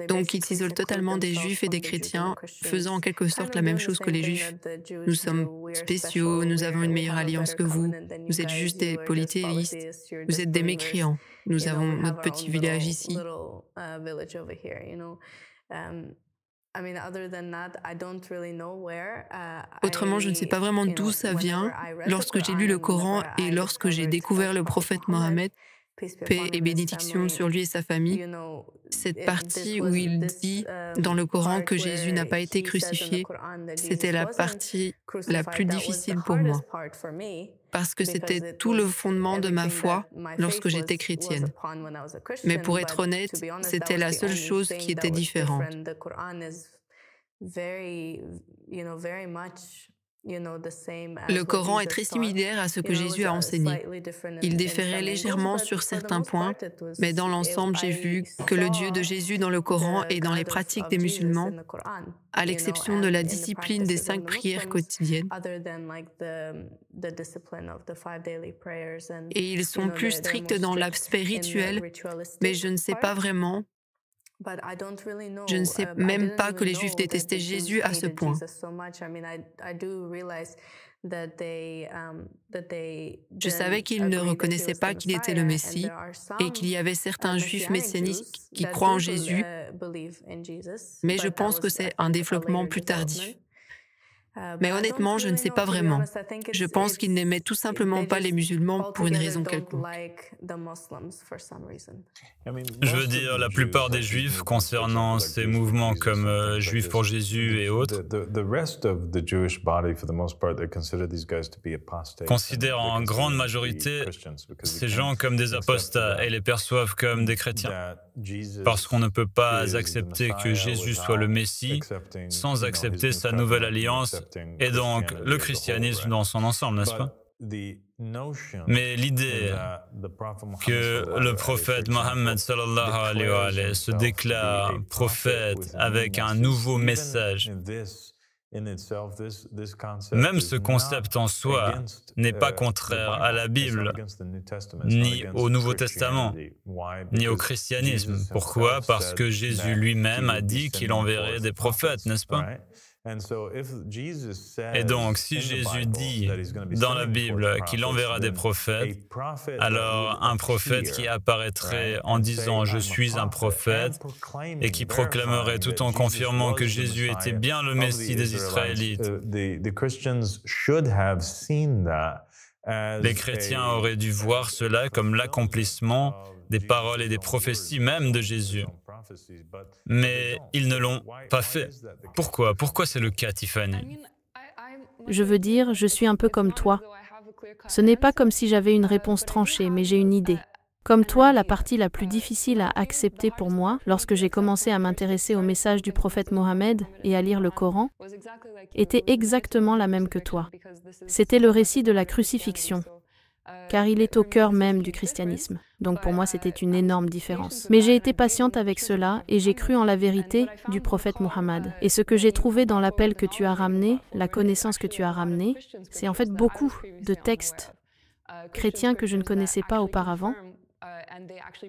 Donc ils s'isolent totalement des Juifs et des chrétiens, faisant en quelque sorte la même chose que les Juifs. Nous sommes spéciaux, nous avons une meilleure alliance que vous êtes juste des polythéistes, vous êtes des mécréants. Nous avons notre petit village ici. Autrement, je ne sais pas vraiment d'où ça vient. Lorsque j'ai lu le Coran et lorsque j'ai découvert le prophète Mohammed, paix et bénédiction sur lui et sa famille, cette partie où il dit dans le Coran que Jésus n'a pas été crucifié, c'était la partie la plus difficile pour moi, parce que c'était tout le fondement de ma foi lorsque j'étais chrétienne. Mais pour être honnête, c'était la seule chose qui était différente. Le Coran est très similaire à ce que Jésus a enseigné. Il différait légèrement sur certains points, mais dans l'ensemble, j'ai vu que le Dieu de Jésus dans le Coran et dans les pratiques des musulmans, à l'exception de la discipline des 5 prières quotidiennes, et ils sont plus stricts dans l'aspect rituel, mais je ne sais pas vraiment. Je ne sais même pas que les Juifs détestaient Jésus à ce point. Je savais qu'ils ne reconnaissaient pas qu'il était le Messie et qu'il y avait certains Juifs messianiques qui croient en Jésus, mais je pense que c'est un développement plus tardif. Mais honnêtement, je ne sais pas vraiment. Je pense qu'ils n'aimaient tout simplement pas les musulmans pour une raison quelconque. Je veux dire, la plupart des Juifs, concernant ces mouvements comme Juifs pour Jésus et autres, considèrent en grande majorité ces gens comme des apostats et les perçoivent comme des chrétiens. Parce qu'on ne peut pas accepter que Jésus soit le Messie sans accepter sa nouvelle alliance et donc le christianisme dans son ensemble, n'est-ce pas? Mais l'idée que le prophète Mohammed sallallahu alayhi wa alayhi se déclare prophète avec un nouveau message, même ce concept en soi n'est pas contraire à la Bible, ni au Nouveau Testament, ni au christianisme. Pourquoi? Parce que Jésus lui-même a dit qu'il enverrait des prophètes, n'est-ce pas? Et donc, si Jésus dit dans la Bible qu'il enverra des prophètes, alors un prophète qui apparaîtrait en disant « Je suis un prophète » et qui proclamerait tout en confirmant que Jésus était bien le Messie des Israélites, les chrétiens auraient dû voir cela comme l'accomplissement des paroles et des prophéties même de Jésus. Mais ils ne l'ont pas fait. Pourquoi? Pourquoi c'est le cas, Tiffany? Je veux dire, je suis un peu comme toi. Ce n'est pas comme si j'avais une réponse tranchée, mais j'ai une idée. Comme toi, la partie la plus difficile à accepter pour moi, lorsque j'ai commencé à m'intéresser au message du prophète Mohammed et à lire le Coran, était exactement la même que toi. C'était le récit de la crucifixion, car il est au cœur même du christianisme. Donc pour moi, c'était une énorme différence. Mais j'ai été patiente avec cela et j'ai cru en la vérité du prophète Mohammed. Et ce que j'ai trouvé dans l'appel que tu as ramené, la connaissance que tu as ramenée, c'est en fait beaucoup de textes chrétiens que je ne connaissais pas auparavant,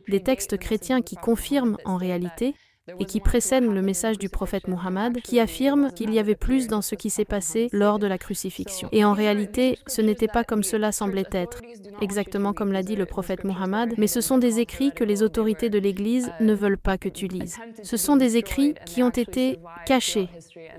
des textes chrétiens qui confirment en réalité et qui précèdent le message du prophète Mohammed, qui affirme qu'il y avait plus dans ce qui s'est passé lors de la crucifixion. Et en réalité, ce n'était pas comme cela semblait être, exactement comme l'a dit le prophète Mohammed, mais ce sont des écrits que les autorités de l'Église ne veulent pas que tu lises. Ce sont des écrits qui ont été cachés.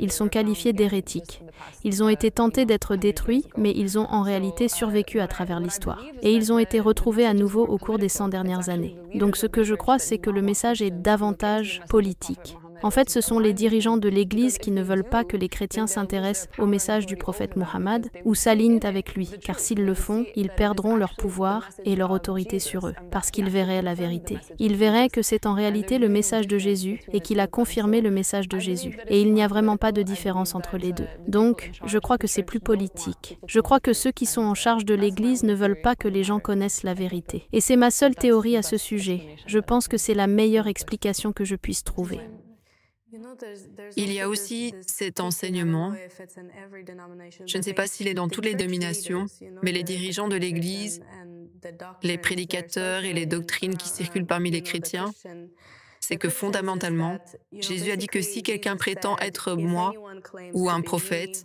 Ils sont qualifiés d'hérétiques. Ils ont été tentés d'être détruits, mais ils ont en réalité survécu à travers l'histoire. Et ils ont été retrouvés à nouveau au cours des 100 dernières années. Donc ce que je crois, c'est que le message est davantage politique. En fait, ce sont les dirigeants de l'Église qui ne veulent pas que les chrétiens s'intéressent au message du prophète Mohammed ou s'alignent avec lui, car s'ils le font, ils perdront leur pouvoir et leur autorité sur eux, parce qu'ils verraient la vérité. Ils verraient que c'est en réalité le message de Jésus et qu'il a confirmé le message de Jésus. Et il n'y a vraiment pas de différence entre les deux. Donc, je crois que c'est plus politique. Je crois que ceux qui sont en charge de l'Église ne veulent pas que les gens connaissent la vérité. Et c'est ma seule théorie à ce sujet. Je pense que c'est la meilleure explication que je puisse trouver. Il y a aussi cet enseignement, je ne sais pas s'il est dans toutes les dénominations, mais les dirigeants de l'Église, les prédicateurs et les doctrines qui circulent parmi les chrétiens, c'est que fondamentalement, Jésus a dit que si quelqu'un prétend être moi ou un prophète,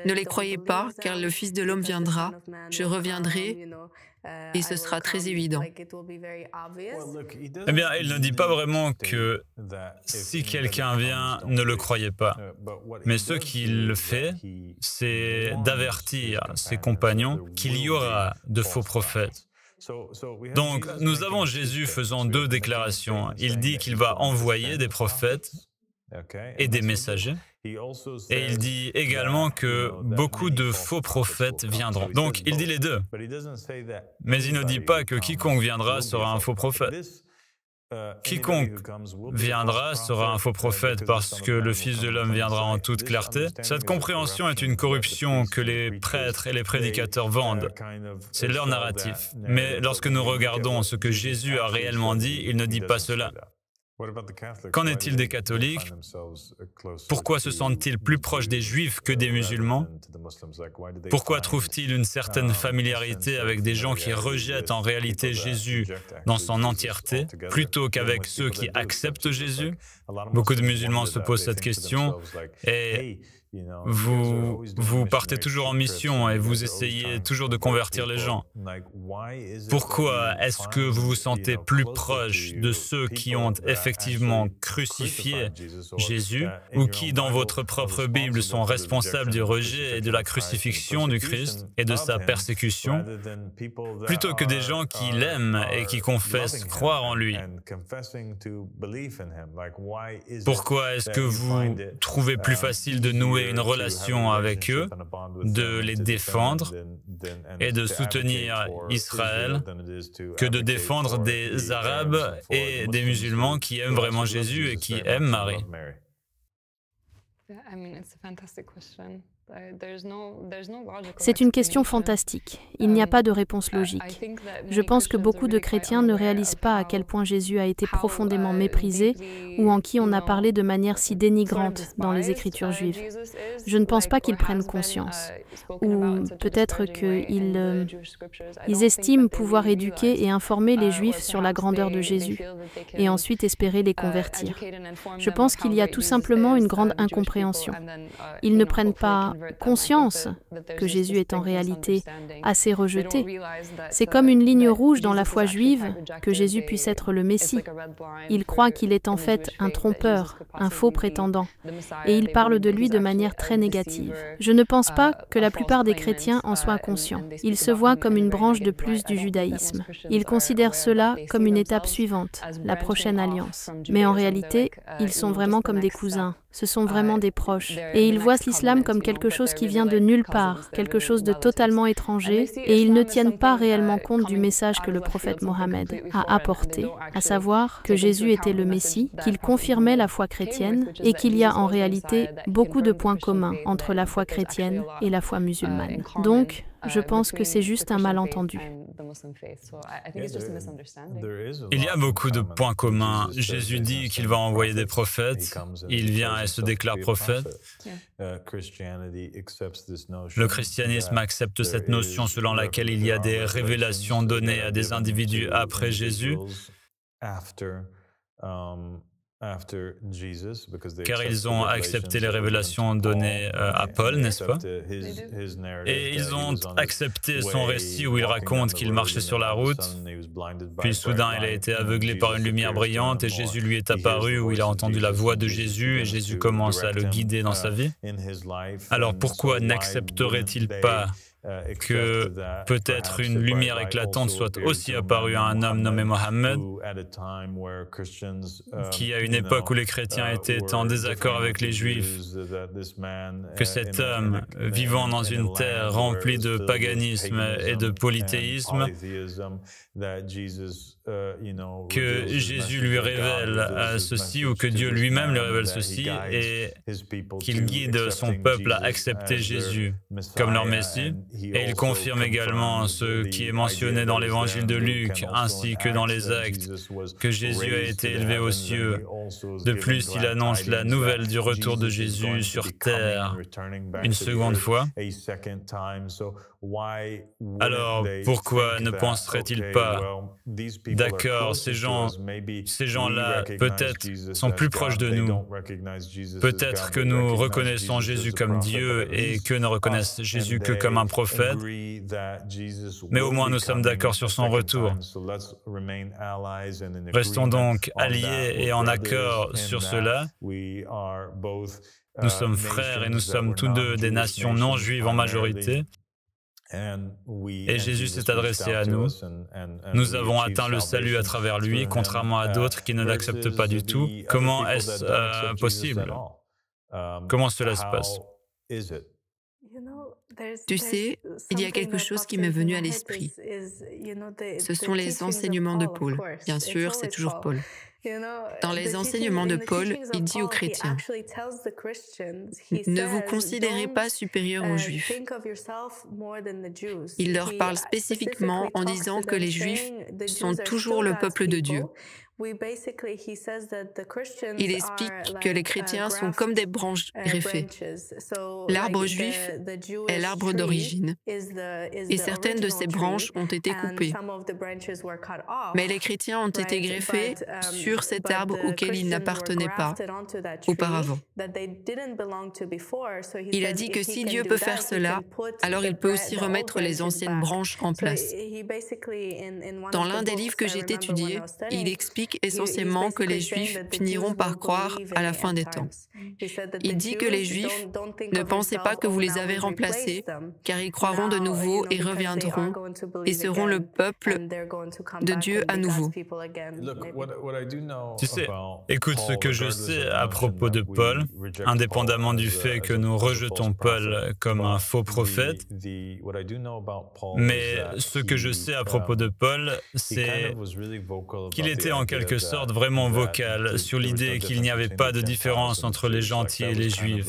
ne les croyez pas, car le Fils de l'homme viendra, je reviendrai, et ce sera très évident. Eh bien, il ne dit pas vraiment que si quelqu'un vient, ne le croyez pas. Mais ce qu'il fait, c'est d'avertir ses compagnons qu'il y aura de faux prophètes. Donc, nous avons Jésus faisant 2 déclarations. Il dit qu'il va envoyer des prophètes et des messagers. Et il dit également que beaucoup de faux prophètes viendront. Donc, il dit les deux. Mais il ne dit pas que quiconque viendra sera un faux prophète. Quiconque viendra sera un faux prophète parce que le Fils de l'homme viendra en toute clarté. Cette compréhension est une corruption que les prêtres et les prédicateurs vendent. C'est leur narratif. Mais lorsque nous regardons ce que Jésus a réellement dit, il ne dit pas cela. Qu'en est-il des catholiques? Pourquoi se sentent-ils plus proches des juifs que des musulmans? Pourquoi trouvent-ils une certaine familiarité avec des gens qui rejettent en réalité Jésus dans son entièreté, plutôt qu'avec ceux qui acceptent Jésus? Beaucoup de musulmans se posent cette question et vous partez toujours en mission et vous essayez toujours de convertir les gens. Pourquoi est-ce que vous vous sentez plus proche de ceux qui ont effectivement crucifié Jésus ou qui, dans votre propre Bible, sont responsables du rejet et de la crucifixion du Christ et de sa persécution, plutôt que des gens qui l'aiment et qui confessent croire en lui? Pourquoi est-ce que vous trouvez plus facile de nouer une relation avec eux, de les défendre et de soutenir Israël que de défendre des Arabes et des musulmans qui aiment vraiment Jésus et qui aiment Marie? C'est une question fantastique. Il n'y a pas de réponse logique. Je pense que beaucoup de chrétiens ne réalisent pas à quel point Jésus a été profondément méprisé ou en qui on a parlé de manière si dénigrante dans les Écritures juives. Je ne pense pas qu'ils prennent conscience. Ou peut-être qu'ils estiment pouvoir éduquer et informer les Juifs sur la grandeur de Jésus et ensuite espérer les convertir. Je pense qu'il y a tout simplement une grande incompréhension. Ils ne prennent pas conscience que Jésus est en réalité assez rejeté. C'est comme une ligne rouge dans la foi juive que Jésus puisse être le Messie. Ils croient qu'il est en fait un trompeur, un faux prétendant, et ils parlent de lui de manière très négative. Je ne pense pas que la plupart des chrétiens en soient conscients. Ils se voient comme une branche de plus du judaïsme. Ils considèrent cela comme une étape suivante, la prochaine alliance. Mais en réalité, ils sont vraiment comme des cousins. Ce sont vraiment des proches. Et ils voient l'islam comme quelque chose qui vient de nulle part, quelque chose de totalement étranger, et ils ne tiennent pas réellement compte du message que le prophète Mohammed a apporté, à savoir que Jésus était le Messie, qu'il confirmait la foi chrétienne, et qu'il y a en réalité beaucoup de points communs entre la foi chrétienne et la foi musulmane. Donc, je pense que c'est juste un malentendu. Il y a beaucoup de points communs. Jésus dit qu'il va envoyer des prophètes. Il vient et se déclare prophète. Le christianisme accepte cette notion selon laquelle il y a des révélations données à des individus après Jésus, car ils ont accepté les révélations données à Paul, n'est-ce pas? Et ils ont accepté son récit où il raconte qu'il marchait sur la route, puis soudain il a été aveuglé par une lumière brillante et Jésus lui est apparu où il a entendu la voix de Jésus et Jésus commence à le guider dans sa vie. Alors pourquoi n'accepterait-il pas que peut-être une lumière éclatante soit aussi apparue à un homme nommé Mohammed, qui à une époque où les chrétiens étaient en désaccord avec les Juifs, que cet homme, vivant dans une terre remplie de paganisme et de polythéisme, que Jésus lui révèle ceci ou que Dieu lui-même lui révèle ceci et qu'il guide son peuple à accepter Jésus comme leur Messie. Et il confirme également ce qui est mentionné dans l'évangile de Luc ainsi que dans les Actes, que Jésus a été élevé aux cieux. De plus, il annonce la nouvelle du retour de Jésus sur terre une seconde fois. Alors, pourquoi ne penserait-il pas, d'accord, ces gens-là peut-être sont plus proches de nous, peut-être que nous reconnaissons Jésus comme Dieu et qu'eux ne reconnaissent Jésus que comme un prophète, mais au moins nous sommes d'accord sur son retour. Restons donc alliés et en accord sur cela. Nous sommes frères et nous sommes tous deux des nations non juives en majorité. Et Jésus s'est adressé à nous. Nous avons atteint le salut à travers lui, contrairement à d'autres qui ne l'acceptent pas du tout. Comment est-ce possible? Comment cela se passe? Tu sais, il y a quelque chose qui m'est venu à l'esprit. Ce sont les enseignements de Paul. Bien sûr, c'est toujours Paul. Dans les enseignements de Paul, il dit aux chrétiens, « Ne vous considérez pas supérieurs aux Juifs. » Il leur parle spécifiquement en disant que les Juifs sont toujours le peuple de Dieu. Il explique que les chrétiens sont comme des branches greffées. L'arbre juif est l'arbre d'origine, et certaines de ces branches ont été coupées. Mais les chrétiens ont été greffés sur cet arbre auquel ils n'appartenaient pas auparavant. Il a dit que si Dieu peut faire cela, alors il peut aussi remettre les anciennes branches en place. Dans l'un des livres que j'ai étudiés, il explique essentiellement que les Juifs finiront par croire à la fin des temps. Il dit que les Juifs ne pensez pas que vous les avez remplacés, car ils croiront de nouveau et reviendront et seront le peuple de Dieu à nouveau. Tu sais, écoute ce que je sais à propos de Paul, indépendamment du fait que nous rejetons Paul comme un faux prophète, mais ce que je sais à propos de Paul, c'est qu'il était en quelque sorte vraiment vocal sur l'idée qu'il n'y avait pas de différence entre les gentils et les juifs.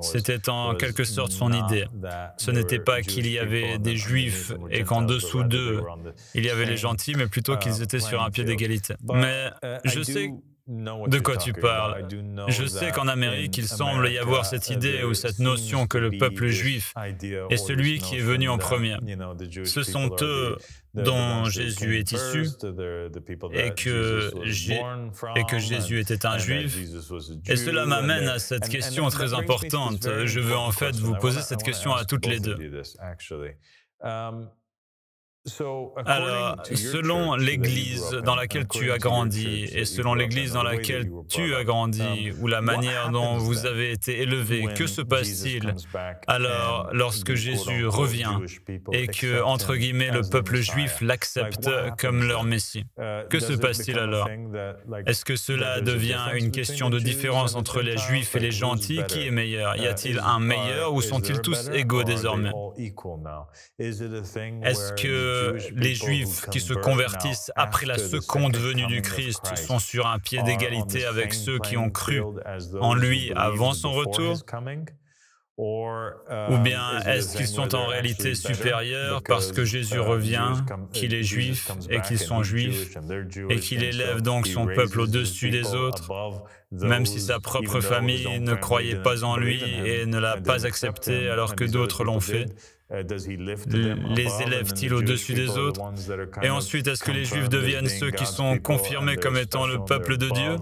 C'était en quelque sorte son idée. Ce n'était pas qu'il y avait des juifs et qu'en dessous d'eux, il y avait les gentils, mais plutôt qu'ils étaient sur un pied d'égalité. Mais je sais de quoi tu parles. Je sais qu'en Amérique, il semble y avoir cette idée ou cette notion que le peuple juif est celui qui est venu en premier. Ce sont eux dont Jésus est issu et que Jésus était un juif. Et cela m'amène à cette question très importante. Je veux en fait vous poser cette question à toutes les deux. Alors, selon l'Église dans laquelle tu as grandi et selon l'Église dans laquelle tu as grandi ou la manière dont vous avez été élevés, que se passe-t-il alors lorsque Jésus revient et que, entre guillemets, le peuple juif l'accepte comme leur Messie? Que se passe-t-il alors? Est-ce que cela devient une question de différence entre les Juifs et les gentils? Qui est meilleur? Y a-t-il un meilleur ou sont-ils tous égaux désormais? Est-ce que les Juifs qui se convertissent après la seconde venue du Christ sont sur un pied d'égalité avec ceux qui ont cru en lui avant son retour? Ou bien est-ce qu'ils sont en réalité supérieurs parce que Jésus revient, qu'il est juif et qu'ils sont juifs, et qu'il élève donc son peuple au-dessus des autres, même si sa propre famille ne croyait pas en lui et ne l'a pas accepté alors que d'autres l'ont fait? Les élève-t-il au-dessus des autres? Et ensuite, est-ce que les Juifs deviennent ceux qui sont confirmés comme étant le peuple de Dieu?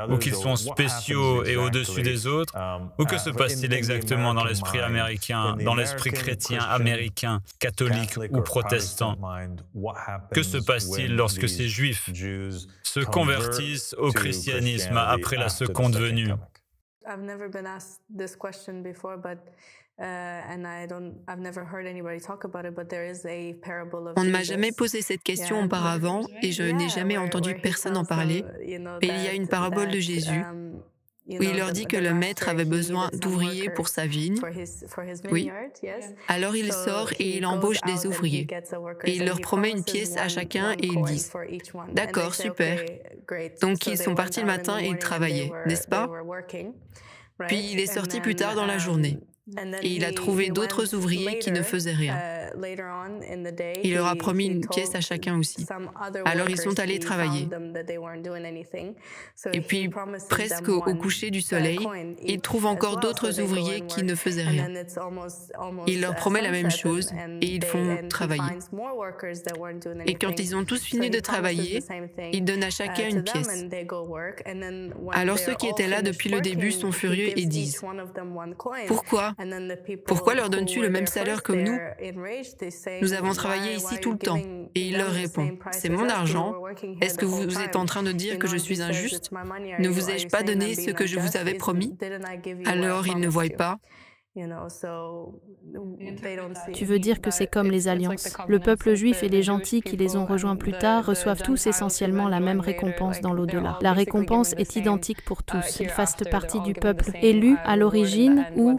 Ou qu'ils sont spéciaux et au-dessus des autres? Ou que se passe-t-il exactement dans l'esprit américain, dans l'esprit chrétien américain, catholique ou protestant? Que se passe-t-il lorsque ces Juifs se convertissent au christianisme après la seconde venue? On ne m'a jamais posé cette question auparavant et je n'ai jamais entendu personne en parler. Mais il y a une parabole de Jésus où il leur dit que le maître avait besoin d'ouvriers pour sa vigne. Oui. Alors il sort et il embauche des ouvriers. Et il leur promet une pièce à chacun et ils disent « D'accord, super ». Donc ils sont partis le matin et ils travaillaient, n'est-ce pas? Puis il est sorti plus tard dans la journée. Et il a trouvé d'autres ouvriers qui ne faisaient rien. Il leur a promis une pièce à chacun aussi. Alors ils sont allés travailler. Et puis, presque au coucher du soleil, il trouve encore d'autres ouvriers qui ne faisaient rien. Il leur promet la même chose et ils font travailler. Et quand ils ont tous fini de travailler, il donne à chacun une pièce. Alors ceux qui étaient là depuis le début sont furieux et disent « Pourquoi ? Pourquoi leur donnes-tu le même salaire comme nous? Nous avons travaillé ici tout le temps. » Et il leur répond, « C'est mon argent. Est-ce que vous êtes en train de dire que je suis injuste? Ne vous ai-je pas donné ce que je vous avais promis? » Alors ils ne voient pas. Tu veux dire que c'est comme les alliances. Le peuple juif et les gentils qui les ont rejoints plus tard reçoivent tous essentiellement la même récompense dans l'au-delà. La récompense est identique pour tous, qu'ils fassent partie du peuple élu à l'origine ou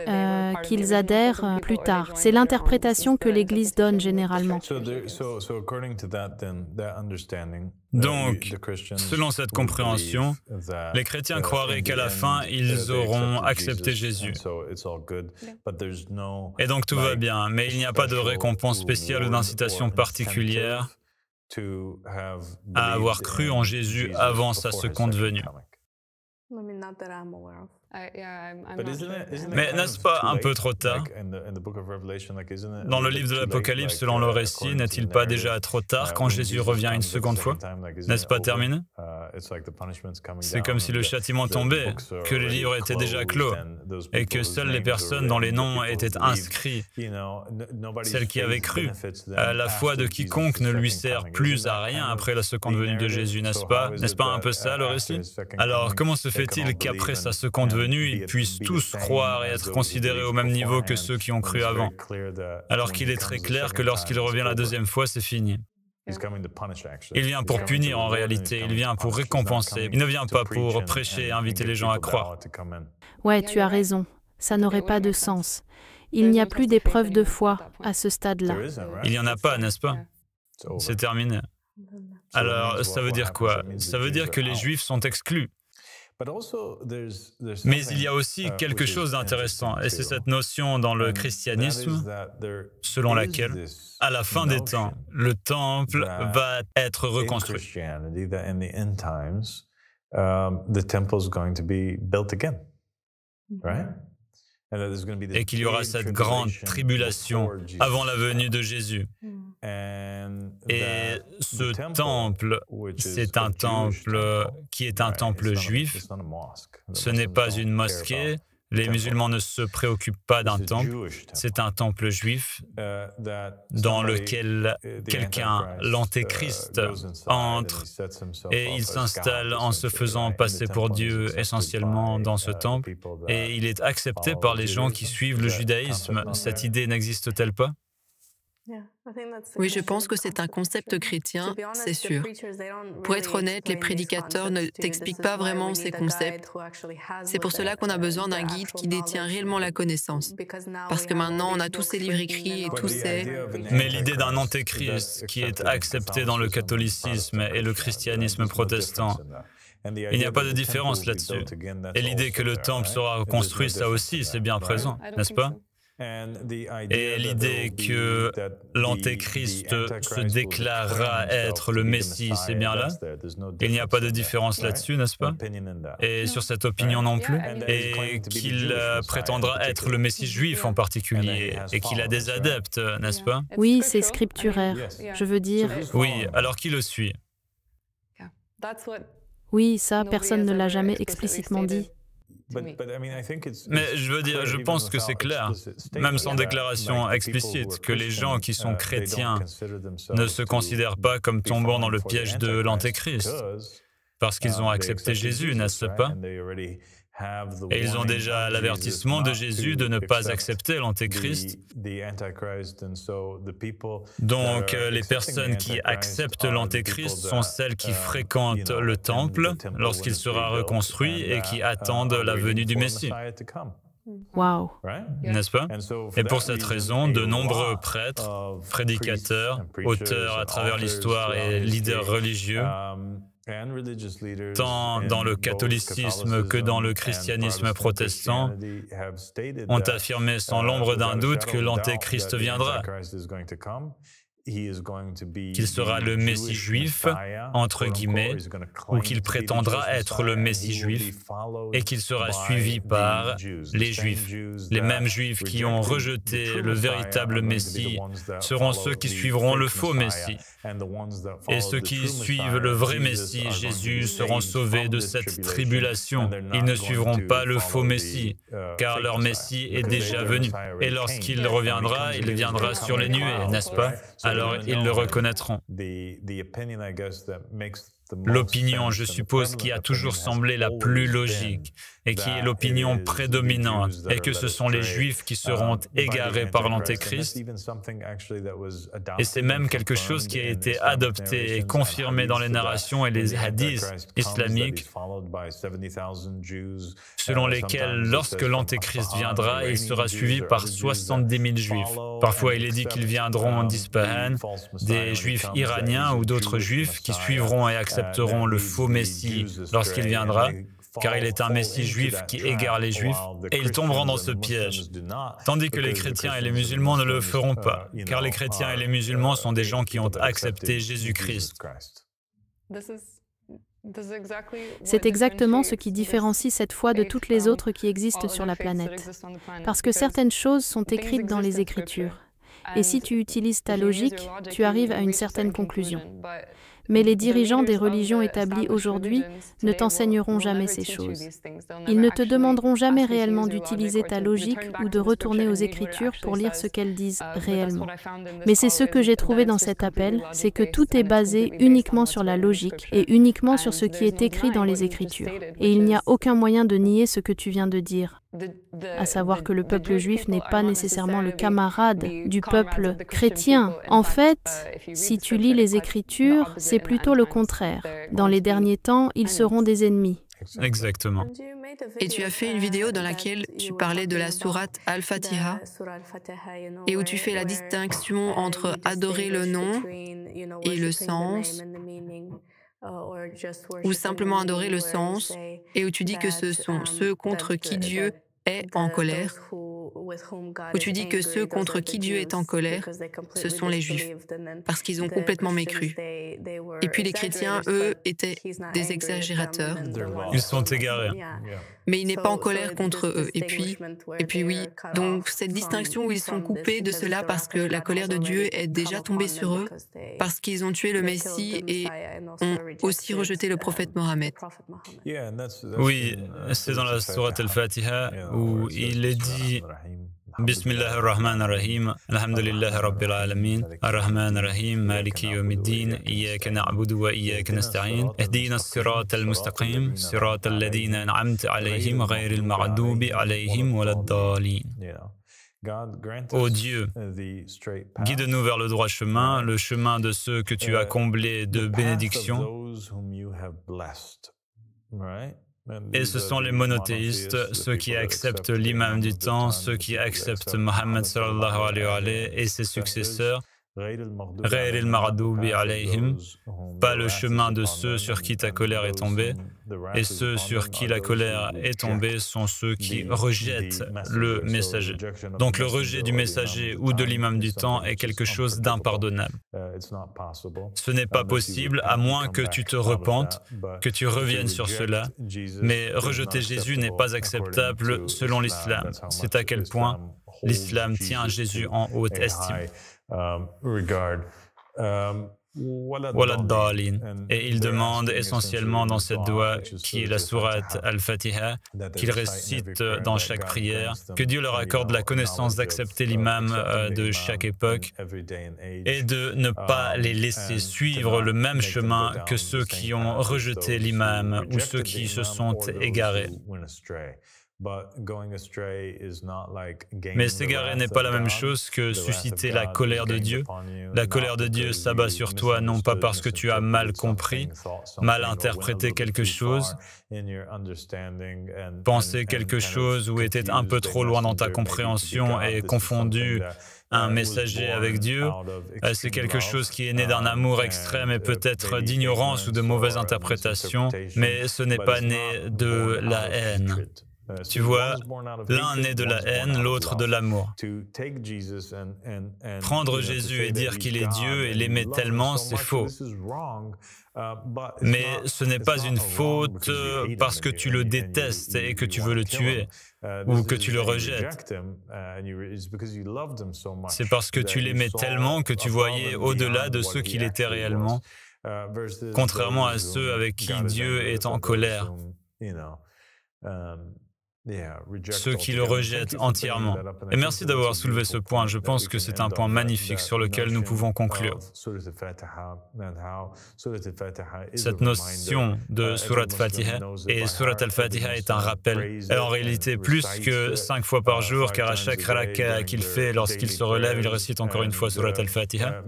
qu'ils adhèrent plus tard. C'est l'interprétation que l'Église donne généralement. Donc, selon cette compréhension, les chrétiens croiraient qu'à la fin, ils auront accepté Jésus. Et donc tout va bien, mais il n'y a pas de récompense spéciale ou d'incitation particulière à avoir cru en Jésus avant sa seconde venue. Mais n'est-ce pas un peu trop tard? Dans le livre de l'Apocalypse, selon le récit, n'est-il pas déjà trop tard quand Jésus revient une seconde fois? N'est-ce pas terminé? C'est comme si le châtiment tombait, que le livre était déjà clos, et que seules les personnes dont les noms étaient inscrits, celles qui avaient cru, la foi de quiconque ne lui sert plus à rien après la seconde venue de Jésus, n'est-ce pas? N'est-ce pas un peu ça le récit? Alors, comment se fait-il qu'après sa seconde venue, ils puissent tous croire et être considérés au même niveau que ceux qui ont cru avant, alors qu'il est très clair que lorsqu'il revient la deuxième fois, c'est fini. Il vient pour punir en réalité, il vient pour récompenser, il ne vient pas pour prêcher et inviter les gens à croire. Ouais, tu as raison, ça n'aurait pas de sens. Il n'y a plus d'épreuve de foi à ce stade-là. Il n'y en a pas, n'est-ce pas? C'est terminé. Alors, ça veut dire quoi? Ça veut dire que les Juifs sont exclus. Mais il y a aussi quelque chose d'intéressant, et c'est cette notion dans le christianisme, selon laquelle, à la fin des temps, le temple va être reconstruit. Et qu'il y aura cette grande tribulation avant la venue de Jésus. Et ce temple, c'est un temple qui est un temple juif. Ce n'est pas une mosquée. Les musulmans ne se préoccupent pas d'un temple. C'est un temple juif dans lequel quelqu'un, l'antéchrist, entre et il s'installe en se faisant passer pour Dieu essentiellement dans ce temple. Et il est accepté par les gens qui suivent le judaïsme. Cette idée n'existe-t-elle pas? Oui, je pense que c'est un concept chrétien, c'est sûr. Pour être honnête, les prédicateurs ne t'expliquent pas vraiment ces concepts. C'est pour cela qu'on a besoin d'un guide qui détient réellement la connaissance. Parce que maintenant, on a tous ces livres écrits et tous ces... Mais l'idée d'un antéchrist qui est accepté dans le catholicisme et le christianisme protestant, il n'y a pas de différence là-dessus. Et l'idée que le temple sera reconstruit, ça aussi, c'est bien présent, n'est-ce pas? Et l'idée que l'Antéchrist se déclarera être le Messie, c'est bien là? Il n'y a pas de différence là-dessus, n'est-ce pas? Et sur cette opinion non plus? Et qu'il prétendra être le Messie juif en particulier, et qu'il a des adeptes, n'est-ce pas? Oui, c'est scripturaire. Je veux dire... Oui, alors qui le suit? Oui, ça, personne ne l'a jamais explicitement dit. Mais je veux dire, je pense que c'est clair, même sans déclaration explicite, que les gens qui sont chrétiens ne se considèrent pas comme tombant dans le piège de l'Antéchrist, parce qu'ils ont accepté Jésus, n'est-ce pas? Et ils ont déjà l'avertissement de Jésus de ne pas accepter l'Antéchrist. Donc, les personnes qui acceptent l'Antéchrist sont celles qui fréquentent le temple lorsqu'il sera reconstruit et qui attendent la venue du Messie. Wow. N'est-ce pas? Et pour cette raison, de nombreux prêtres, prédicateurs, auteurs à travers l'histoire et leaders religieux, tant dans le catholicisme que dans le christianisme protestant, ont affirmé sans l'ombre d'un doute que l'Antéchrist viendra, qu'il sera le Messie juif, entre guillemets, ou qu'il prétendra être le Messie juif, et qu'il sera suivi par les Juifs. Les mêmes Juifs qui ont rejeté le véritable Messie seront ceux qui suivront le faux Messie. Et ceux qui suivent le vrai Messie, Jésus, seront sauvés de cette tribulation. Ils ne suivront pas le faux Messie, car leur Messie est déjà venu. Et lorsqu'il reviendra, il viendra sur les nuées, n'est-ce pas? Alors ils le reconnaîtront. l'opinion, je suppose, qui a toujours semblé la plus logique et qui est l'opinion prédominante, et que ce sont les Juifs qui seront égarés par l'Antéchrist. Et c'est même quelque chose qui a été adopté et confirmé dans les narrations et les hadiths islamiques, selon lesquels, lorsque l'Antéchrist viendra, il sera suivi par 70 000 Juifs. Parfois, il est dit qu'ils viendront d'Ispahan, des Juifs iraniens ou d'autres Juifs qui suivront et accepteront le faux Messie lorsqu'il viendra, car il est un Messie juif qui égare les Juifs, et ils tomberont dans ce piège. Tandis que les chrétiens et les musulmans ne le feront pas, car les chrétiens et les musulmans sont des gens qui ont accepté Jésus-Christ. C'est exactement ce qui différencie cette foi de toutes les autres qui existent sur la planète. Parce que certaines choses sont écrites dans les Écritures. Et si tu utilises ta logique, tu arrives à une certaine conclusion. Mais les dirigeants des religions établies aujourd'hui ne t'enseigneront jamais ces choses. Ils ne te demanderont jamais réellement d'utiliser ta logique ou de retourner aux Écritures pour lire ce qu'elles disent réellement. Mais c'est ce que j'ai trouvé dans cet appel, c'est que tout est basé uniquement sur la logique et uniquement sur ce qui est écrit dans les Écritures. Et il n'y a aucun moyen de nier ce que tu viens de dire, à savoir que le peuple juif n'est pas nécessairement le camarade du peuple chrétien. En fait, si tu lis les Écritures, c'est plutôt le contraire. Dans les derniers temps, ils seront des ennemis. Exactement. Et tu as fait une vidéo dans laquelle tu parlais de la sourate Al-Fatiha et où tu fais la distinction entre adorer le nom et le sens, ou simplement adorer le sens, et où tu dis que ce sont ceux contre qui Dieu est en colère, où tu dis que ceux contre qui Dieu est en colère, ce sont les Juifs, parce qu'ils ont complètement mécru. Et puis les chrétiens, eux, étaient des exagérateurs. Ils sont égarés. Mais il n'est pas en colère contre eux. Et puis oui, donc cette distinction où ils sont coupés de cela parce que la colère de Dieu est déjà tombée sur eux, parce qu'ils ont tué le Messie et ont aussi rejeté le prophète Mohammed. Oui, c'est dans la sourate Al-Fatiha où il est dit Bismillah ar-Rahman ar-Rahim, Alhamdulillah Rabbil Alamin, Ar-Rahman ar-Rahim, Maliki Yawmiddin, Iyaka na'budu wa iyaka nasta'in, Ihdina as-sirata al-mustaqim, sirata alladhina an'amta alayhim, ghayril maghdubi alayhim waladdallin. Ô Dieu, guide-nous vers le droit chemin, le chemin de ceux que tu as comblés de bénédictions. Et ce sont les monothéistes, ceux qui acceptent l'imam du temps, ceux qui acceptent Mohammed sallallahu alayhi wa sallam et ses successeurs, Ghayril maghdubi alayhim, pas le chemin de ceux sur qui ta colère est tombée, et ceux sur qui la colère est tombée sont ceux qui rejettent le messager. Donc le rejet du messager ou de l'imam du temps est quelque chose d'impardonnable. Ce n'est pas possible à moins que tu te repentes, que tu reviennes sur cela, mais rejeter Jésus n'est pas acceptable selon l'islam. C'est à quel point l'islam tient Jésus en haute estime. Et il demande essentiellement dans cette doua, qui est la sourate Al-Fatiha, qu'il récite dans chaque prière, que Dieu leur accorde la connaissance d'accepter l'imam de chaque époque et de ne pas les laisser suivre le même chemin que ceux qui ont rejeté l'imam ou ceux qui se sont égarés. Mais s'égarer n'est pas la même chose que susciter la colère de Dieu. La colère de Dieu s'abat sur toi non pas parce que tu as mal compris, mal interprété quelque chose, pensé quelque chose ou était un peu trop loin dans ta compréhension et confondu un messager avec Dieu. C'est quelque chose qui est né d'un amour extrême et peut-être d'ignorance ou de mauvaise interprétation, mais ce n'est pas né de la haine. Tu vois, l'un naît de la haine, l'autre de l'amour. Prendre Jésus et dire qu'il est Dieu et l'aimer tellement, c'est faux. Mais ce n'est pas une faute parce que tu le détestes et que tu veux le tuer ou que tu le rejettes. C'est parce que tu l'aimais tellement que tu voyais au-delà de ce qu'il était réellement, contrairement à ceux avec qui Dieu est en colère. ceux qui le rejettent entièrement. Et merci d'avoir soulevé ce point. Je pense que c'est un point magnifique sur lequel nous pouvons conclure. Cette notion de Surat Fatiha, et Surat al-Fatiha est un rappel. Et en réalité, plus que 5 fois par jour, car à chaque raka qu'il fait, lorsqu'il se relève, il récite encore une fois Surat al-Fatiha.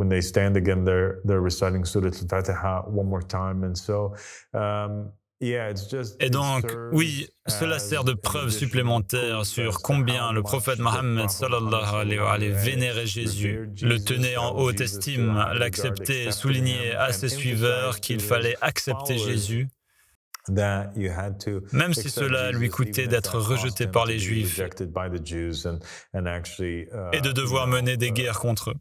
When they stand again, they're reciting Surah al-Fatiha one more time, and so et donc, oui, cela sert de preuve supplémentaire sur combien le prophète Mohammed sallallahu alayhi wa sallam vénérait Jésus, le tenait en haute estime, l'acceptait et soulignait à ses suiveurs qu'il fallait accepter Jésus, même si cela lui coûtait d'être rejeté par les Juifs et de devoir mener des guerres contre eux.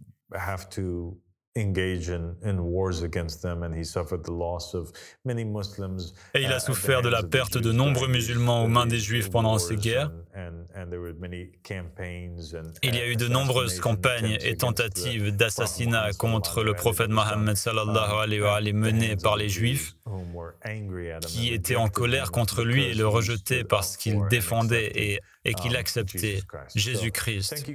Et il a souffert de la perte de nombreux musulmans aux mains des Juifs pendant ces guerres. Il y a eu de nombreuses campagnes et tentatives d'assassinat contre le prophète Mohammed sallallahu alayhi wa sallam menées par les Juifs qui étaient en colère contre lui et le rejetaient parce qu'il défendait et qu'il acceptait Jésus-Christ.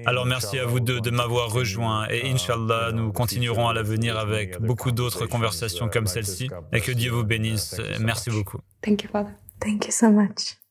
Alors merci à vous deux de m'avoir rejoint et Inch'Allah, nous continuerons à l'avenir avec beaucoup d'autres conversations comme celle-ci et que Dieu vous bénisse. Merci beaucoup. Thank you, Father. Thank you so much.